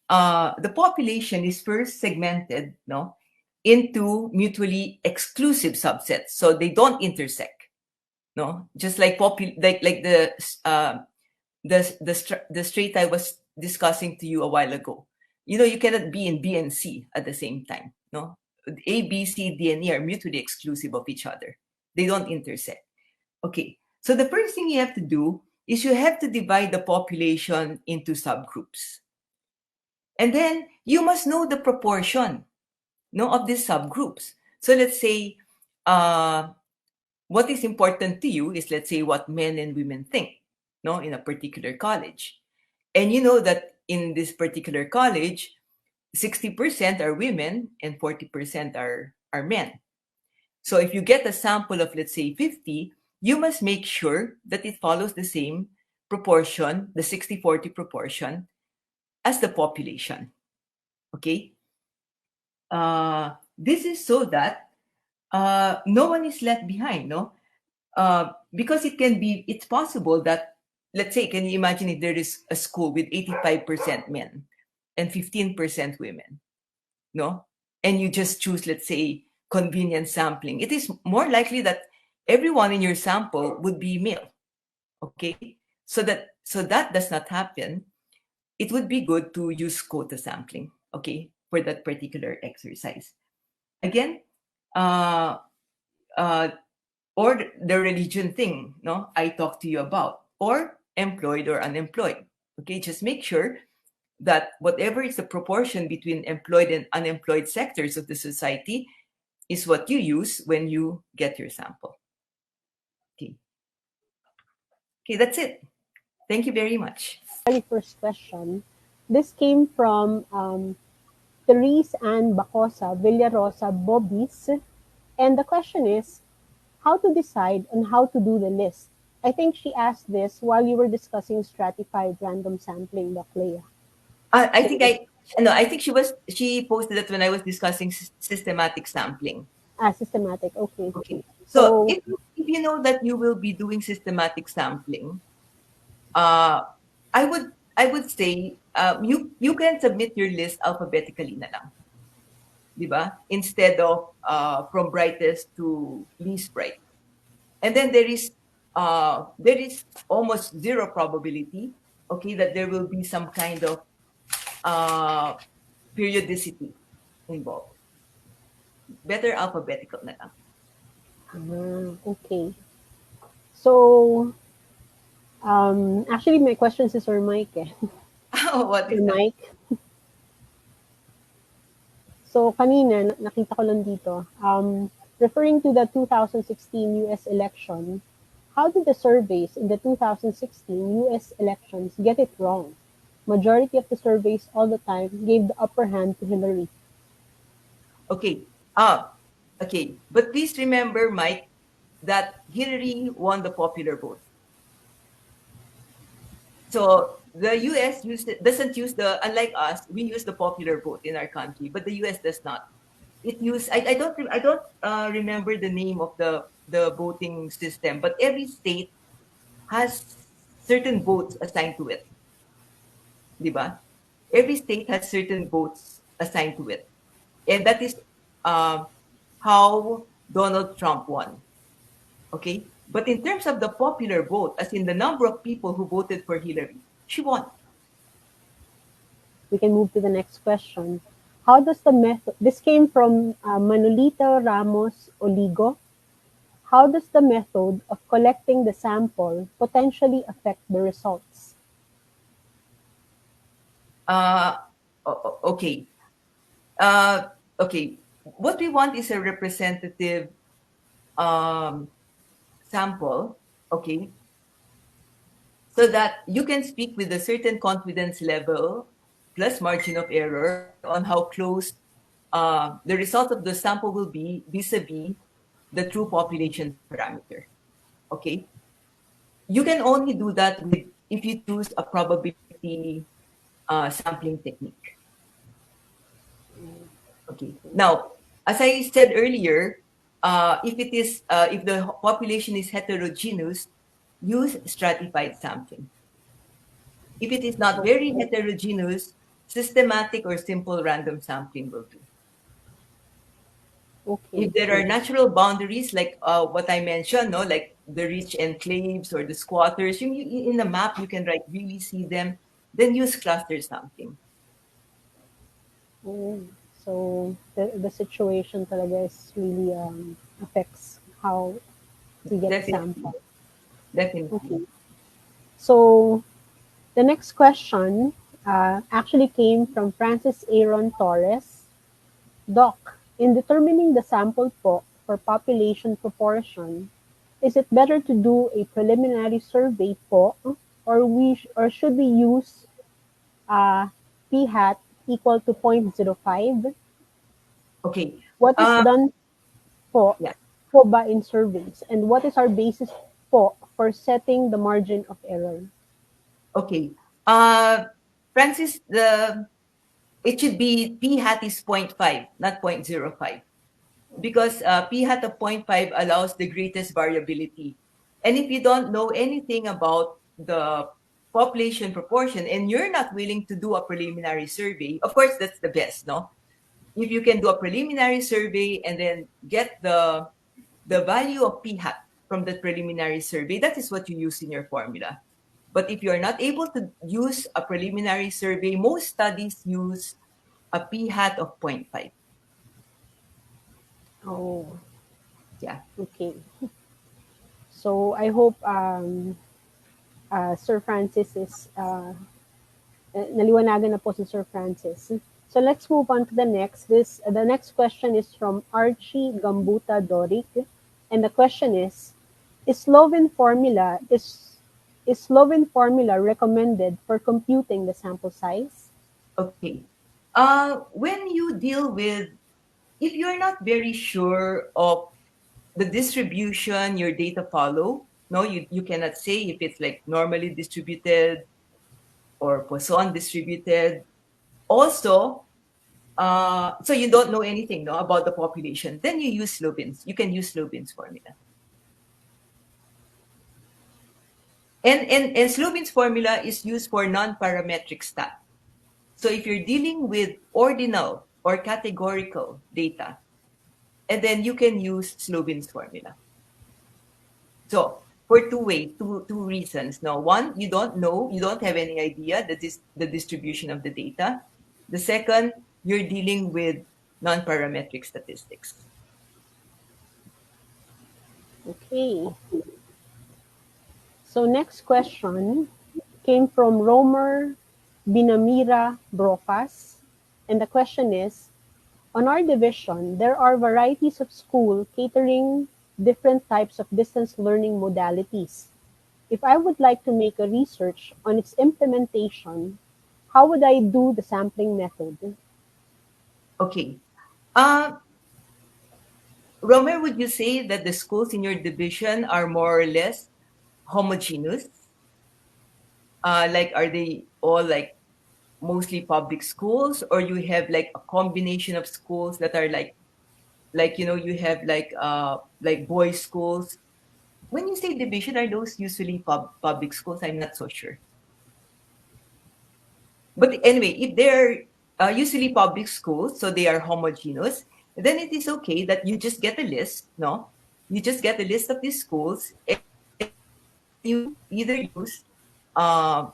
the population is first segmented, no, into mutually exclusive subsets, so they don't intersect. No, just like like the straight I was discussing to you a while ago. You cannot be in B and C at the same time. No, A, B, C, D, and E are mutually exclusive of each other. They don't intersect. Okay, so the first thing you have to do is you have to divide the population into subgroups. And then you must know the proportion, no, of these subgroups. So let's say what is important to you is, let's say, what men and women think, no, in a particular college. And you know that in this particular college, 60% are women and 40% are men. So if you get a sample of, let's say, 50, you must make sure that it follows the same proportion, the 60-40 proportion, as the population. Okay? This is so that no one is left behind, no? Because it's possible that, let's say, can you imagine if there is a school with 85% men and 15% women, no? And you just choose, let's say, convenience sampling. It is more likely that everyone in your sample would be male, okay? So that does not happen. It would be good to use quota sampling, okay, for that particular exercise. Again, uh, uh, or the religion thing, no, I talked to you about, or employed or unemployed. Okay, just make sure that whatever is the proportion between employed and unemployed sectors of the society is what you use when you get your sample. Okay. Okay, that's it. Thank you very much. Very first question. This came from Therese Ann Bacosa Villarosa Bobis. And the question is how to decide on how to do the list. I think she asked this while you were discussing stratified random sampling, Doc Leah. I think So, I no, I think she posted it when I was discussing systematic sampling. systematic. Okay. Okay. So So, if you know that you will be doing systematic sampling, uh, I would say you can submit your list alphabetically na lang, di ba? Instead of from brightest to least bright. And then there is almost zero probability, okay, that there will be some kind of uh, periodicity involved. Better alphabetical na lang. okay. So, actually, my question is Sir Mike. Eh. What Sir is that? Mike. So, kanina, nakita ko lang dito, referring to the 2016 US election, how did the surveys in the 2016 US elections get it wrong? Majority of the surveys all the time gave the upper hand to Hillary. Okay. Ah, okay. But please remember, Mike, that Hillary won the popular vote. So the US doesn't use unlike us, we use the popular vote in our country, but the US does not. I don't remember the name of the voting system, but every state has certain votes assigned to it, di ba? Every state has certain votes assigned to it. And that is uh, how Donald Trump won. Okay? But in terms of the popular vote, as in the number of people who voted for Hillary, she won. We can move to the next question. How does the method, this came from Manolita Ramos Oligo. How does the method of collecting the sample potentially affect the results? Uh, okay. Uh, okay. What we want is a representative um, sample, okay, so that you can speak with a certain confidence level plus margin of error on how close the result of the sample will be vis-a-vis the true population parameter. Okay, you can only do that with if you choose a probability sampling technique. Okay. Now, as I said earlier, if the population is heterogeneous, use stratified sampling. If it is not very heterogeneous, systematic or simple random sampling will do. Okay. If there are natural boundaries, like what I mentioned, no, like the rich enclaves or the squatters, in the map you can really see them. Then use cluster sampling. Mm. So the situation talaga is really affects how we get the Definitely, sample. definitely. Okay. So the next question actually came from Francis Aaron Torres. Doc, in determining the sample po for population proportion, is it better to do a preliminary survey po or should we use uh, p hat equal to 0.05? Okay. What is Uh, done po yeah. po ba in surveys and what is our basis po for setting the margin of error? Okay. Uh, Francis, it should be p hat is zero point 0.5, not 0.05, because p hat of zero point 0.5 allows the greatest variability. And if you don't know anything about the population proportion and you're not willing to do a preliminary survey, of course, that's the best, no? If you can do a preliminary survey and then get the value of p hat from the preliminary survey, that is what you use in your formula. But if you're not able to use a preliminary survey, most studies use a p hat of zero point 0.5. Oh, Yeah. okay. So I hope Sir Francis is naliwanagan na po si Sir Francis. So let's move on to the next. The next question is from Archie Gambuta Doric, and the question is Slovin formula recommended for computing the sample size? Okay. When you deal with, if you're not very sure of the distribution your data follow, no, you cannot say if it's like normally distributed or Poisson distributed. Also, so you don't know anything, no, about the population. Then you use Slovin's. You can use Slovin's formula. And Slovin's formula is used for non-parametric stat. So if you're dealing with ordinal or categorical data, and then you can use Slovin's formula. So for two reasons. Now, one, you don't know, you don't have any idea that is the distribution of the data. The second, you're dealing with non-parametric statistics. Okay. So next question came from Romer Binamira Brocas, and the question is, on our division, there are varieties of school catering different types of distance learning modalities. If I would like to make a research on its implementation, how would I do the sampling method? Okay. Uh, Romer, would you say that the schools in your division are more or less homogeneous? Like, are they all like mostly public schools, or you have like a combination of schools that are like you have like boys schools? When you say division, are those usually public schools? I'm not so sure. But anyway, if they're usually public schools, so they are homogeneous, then it is okay that you just get a list, no? You just get a list of these schools, and you either use uh,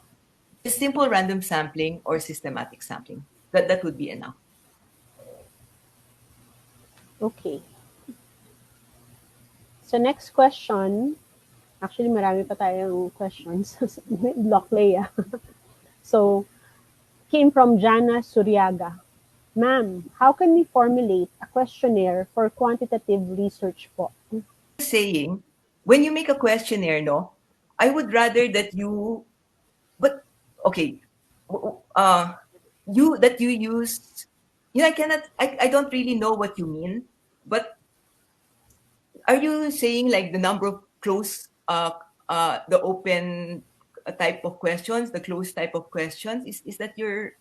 just simple random sampling or systematic sampling. That would be enough. Okay. So next question, actually marami pa tayong questions. Block Leia. So, came from Jana Suryaga. Ma'am, how can we formulate a questionnaire for quantitative research po? Saying, when you make a questionnaire, no, I would rather that you, but okay, uh, you use, I cannot, I don't really know what you mean, but are you saying like the number of closed, the open type of questions, the closed type of questions? Is that your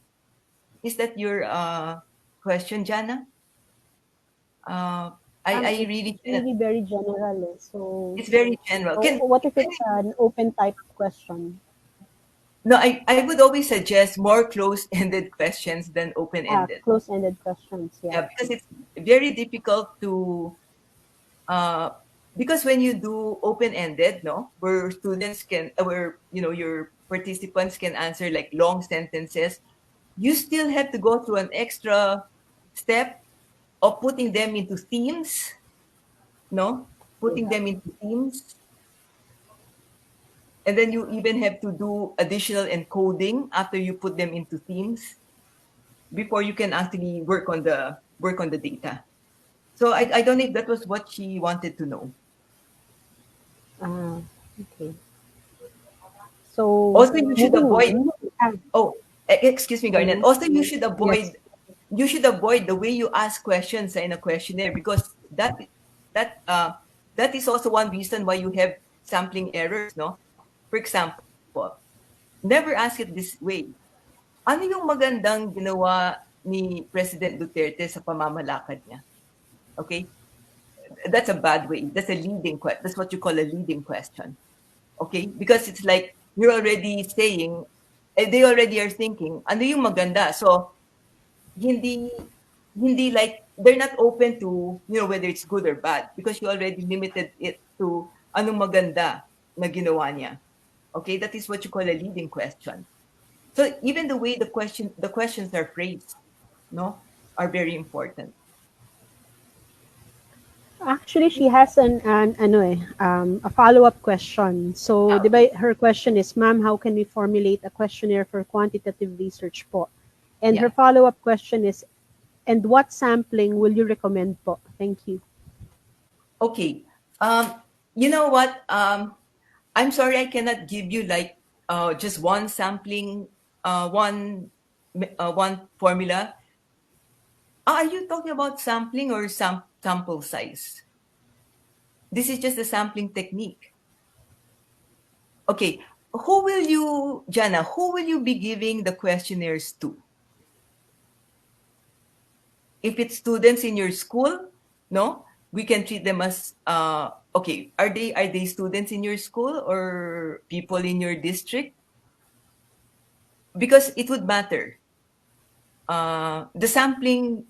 question, Jana? Uh, I really It's cannot. really very general. So, It's very general. what if it's an open type question? No, I would always suggest more closed-ended questions than open-ended. Close-ended questions, yeah. Yeah, because it's very difficult to uh, because when you do open-ended, no, where students can, where your participants can answer like long sentences, you still have to go through an extra step of putting them into themes, no, putting them into themes, and then you even have to do additional encoding after you put them into themes before you can actually work on the data. So I don't know if that was what she wanted to know. Okay. So, Also, you should moving avoid. on. Ah, Oh, excuse me, Garnet. mhm. Also, you should Yes. avoid the way you ask questions in a questionnaire, because that uh that is also one reason why you have sampling errors. No, for example, never ask it this way. Ano yung magandang ginawa ni President Duterte sa pamamalakad niya? Okay, that's a bad way. That's a leading question. That's what you call a leading question. Okay, because it's like you're already saying, they already are thinking, ano yung maganda? So hindi hindi like they're not open to whether it's good or bad, because you already limited it to anong maganda na ginawa niya. Okay, that is what you call a leading question. So even the way the questions are phrased, no, are very important. Actually, she has a follow-up question. So, di Okay. ba, her question is, Ma'am, how can we formulate a questionnaire for quantitative research po? And her Yeah. follow-up question is, and what sampling will you recommend po? Thank you. Okay. You know what? I'm sorry I cannot give you like just one sampling, one formula. Are you talking about sampling or sample size? This is just a sampling technique. Okay. Jana, who will you be giving the questionnaires to? If it's students in your school, no, we can treat them as okay. Are they students in your school or people in your district? Because it would matter. The sampling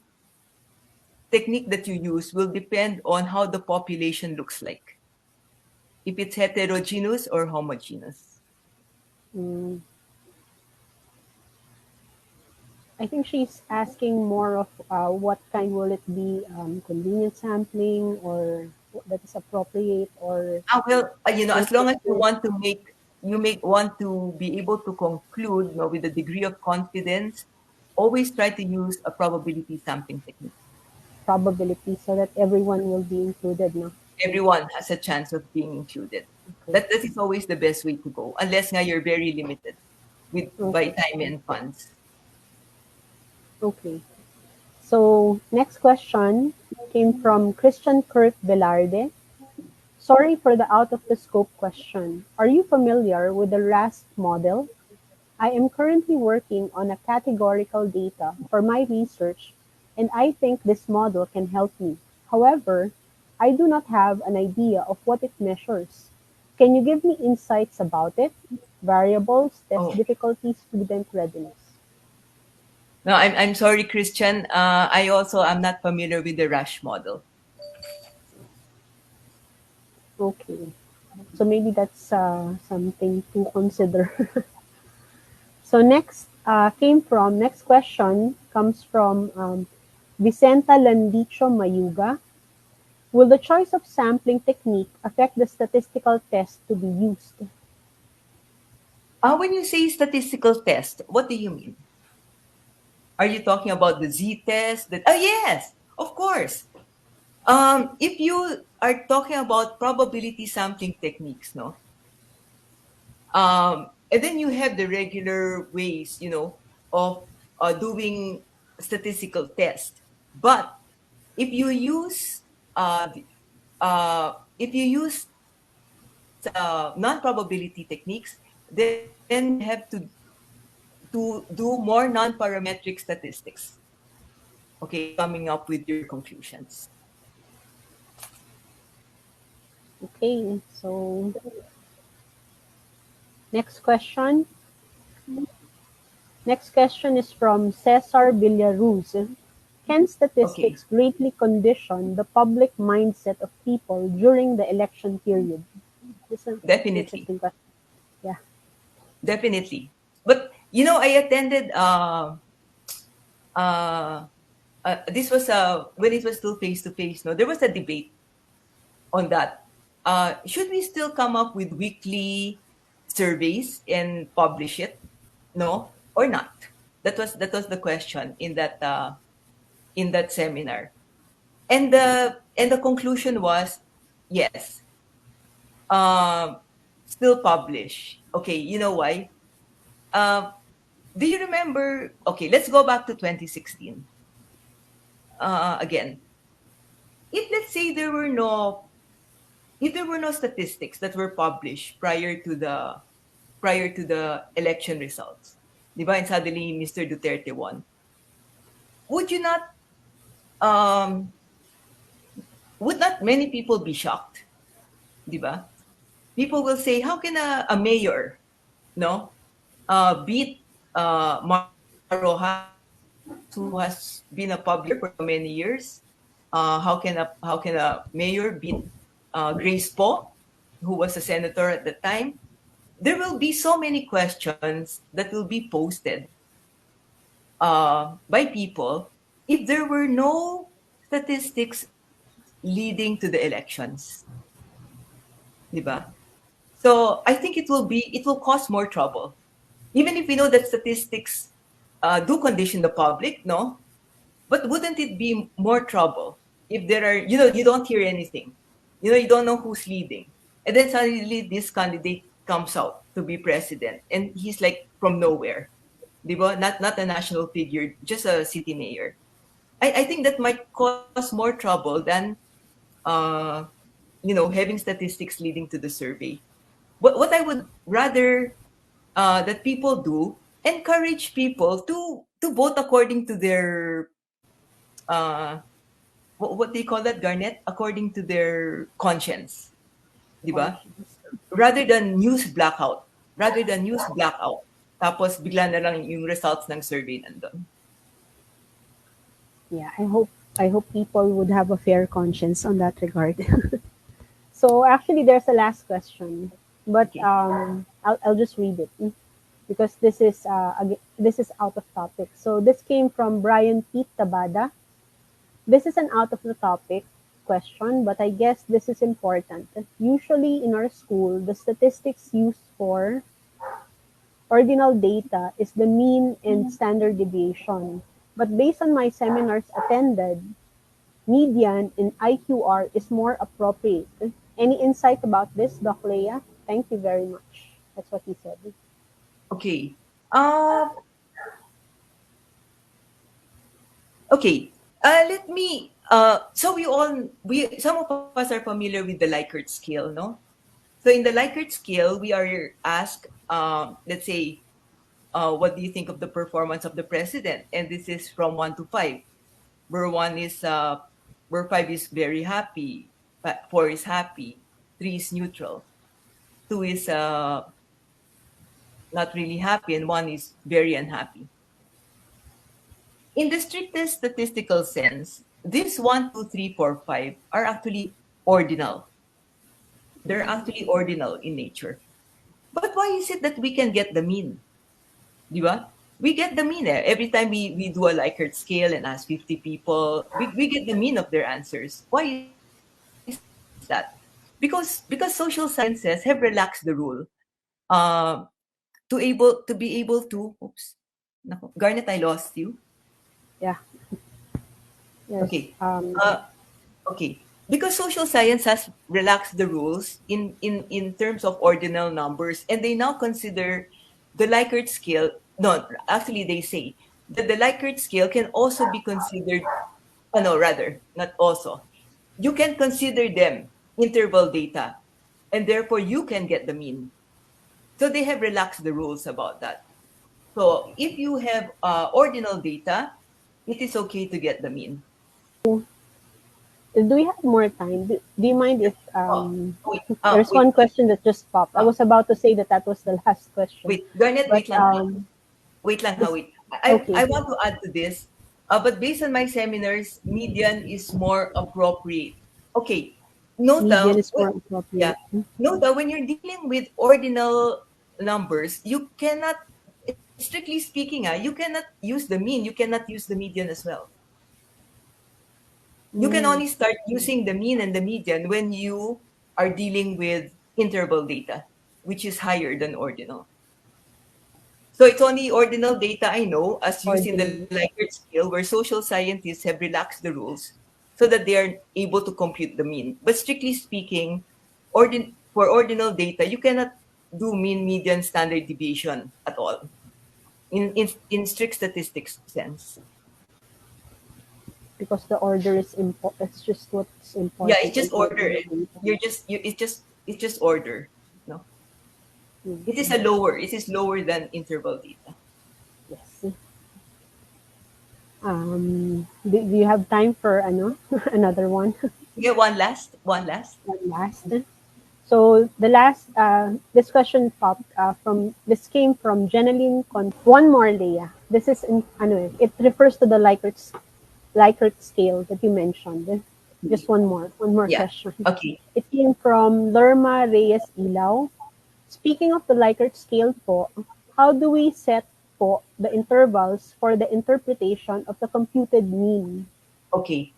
technique that you use will depend on how the population looks like. If it's heterogeneous or homogeneous. Mm, I think she's asking more of what kind will it be, convenient sampling or that is appropriate or Well, as long as you unfiltered want to be able to conclude, with a degree of confidence, always try to use a probability sampling technique. probability so that everyone will be included, no? Everyone has a chance of being included. Okay. That is always the best way to go, unless nga you're very limited by Okay. time and funds. Okay. So, next question came from Christian Kurt Velarde. Sorry for the out of the scope question. Are you familiar with the RAST model? I am currently working on a categorical data for my research, and I think this model can help me. However, I do not have an idea of what it measures. Can you give me insights about it? Variables, test Oh, difficulty, student readiness. no, I'm sorry, Christian. I also am not familiar with the Rush model. Okay. So maybe that's something to consider. So next question comes from Vicenta Landicho Mayuga. Will the choice of sampling technique affect the statistical test to be used? When you say statistical test, what do you mean? Are you talking about the Z test? Oh, yes, of course. If you are talking about probability sampling techniques, no, and then you have the regular ways, of doing statistical test. But if you use if you use non-probability techniques, then you will have to do more non-parametric statistics. Okay, in coming up with your conclusions. Okay, so next question. Next question is from Cesar Villaruz. Can Okay, statistics greatly condition the public mindset of people during the election period? This is an definitely. interesting question. Yeah. Definitely. But I attended. Uh, this was when it was still face to face. No, there was a debate on that. Should we still come up with weekly surveys and publish it? No, or not? That was the question in that seminar. And the conclusion was yes. Um, Still publish. Okay, you know why? Uh, do you remember? Okay, let's go back to 2016 again. If let's say there were no statistics that were published prior to the election results, di ba? And suddenly Mr. Duterte won. Would you not? Um, would not many people be shocked, di ba? People will say, how can a mayor, no, beat Mark Rojas, who has been a public for so many years? How can a mayor beat Grace Poe, who was a senator at the time? There will be so many questions that will be posted by people if there were no statistics leading to the elections. Diba? So I think it will cause more trouble. Even if we know that statistics do condition the public, no? But wouldn't it be more trouble if there are, you don't hear anything. You don't know who's leading. And then suddenly this candidate comes out to be president and he's like from nowhere. Diba? Not a national figure, just a city mayor. I think that might cause more trouble than uh, having statistics leading to the survey. What I would rather that people do, encourage people to vote according to their uh, what do you call that, Garnet? According to their conscience, di ba? Conscience. Rather than news blackout. Rather than news blackout. Tapos bigla na lang yung results ng survey nandun. Yeah, I hope people would have a fair conscience on that regard. So actually, there's a last question, but Okay. I'll just read it because this is out of topic. So this came from Brian Pete Tabada. This is an out of the topic question, but I guess this is important. Usually in our school, the statistics used for ordinal data is the mean and standard deviation. But based on my seminars attended, median and IQR is more appropriate. Any insight about this, Doc Leah? Thank you very much. That's what he said. Okay. Uh, okay. Let me so we some of us are familiar with the Likert scale, no? So in the Likert scale, we are asked, let's say, what do you think of the performance of the president? And this is from 1 to 5, where where 5 is very happy, 4 is happy, 3 is neutral, 2 is not really happy, and 1 is very unhappy. In the strictest statistical sense, these 1, 2, 3, 4, 5 are actually ordinal. They're actually ordinal in nature. But why is it that we can get the mean? Di ba? We get the mean every time we do a Likert scale and ask 50 people, we get the mean of their answers. Why is that? Because social sciences have relaxed the rule uh, to be able to, oops, naku, Garnet, I lost you. Yeah. Yes. Okay. Okay. Because social science has relaxed the rules in terms of ordinal numbers, and they now consider the Likert scale. No, actually, they say that the Likert scale can also be considered. No, rather, not also. You can consider them interval data, and therefore you can get the mean. So they have relaxed the rules about that. So if you have ordinal data, it is okay to get the mean. Do we have more time? Do you mind if Oh, wait, there's one question that just popped? I uh, was about to say that was the last question, Garnet, but wait lang ha. Wait lang ha, this wait. I okay. want to add to this, but based on my seminars, median is more appropriate. Okay, note Median down, is more appropriate. yeah, note that when you're dealing with ordinal numbers, you cannot, strictly speaking, you cannot use the mean, you cannot use the median as well. You can Mm, only start using the mean and the median when you are dealing with interval data, which is higher than ordinal. So it's only ordinal data I know as used in the ordinal. Likert scale, where social scientists have relaxed the rules so that they are able to compute the mean. But strictly speaking, for ordinal data, you cannot do mean, median, standard deviation at all in strict statistics sense. Because the order is it's just what's Yeah, it's important in just order. ordinal data. It's just order. No, it is Mm, a lower. It is lower than interval data. yes. Do you have time for another one? Yeah, one last. One last. One last. So the last this question popped from this came from Jeneline One more, Leah. This is it refers to the Likert scale that you mentioned. Just one more Yeah. question. Okay. It came from Lerma Reyes Ilaw. Speaking of the Likert scale po, how do we set po the intervals for the interpretation of the computed mean? Okay.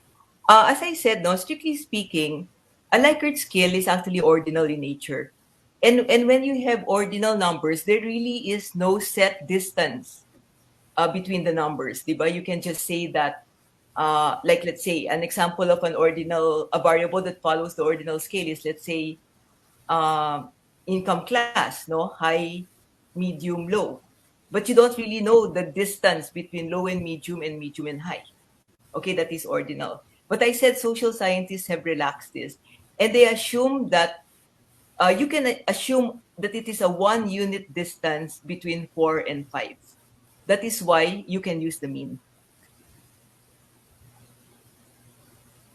As I said, no, strictly speaking, a Likert scale is actually ordinal in nature. And when you have ordinal numbers, there really is no set distance between the numbers. Diba? You can just say that, like let's say, an example of a variable that follows the ordinal scale is, let's say, income class, no, high, medium, low. But you don't really know the distance between low and medium and high. Okay, that is ordinal. But I said social scientists have relaxed this, and they assume that you can assume that it is a 1 unit distance between 4 and 5. That is why you can use the mean.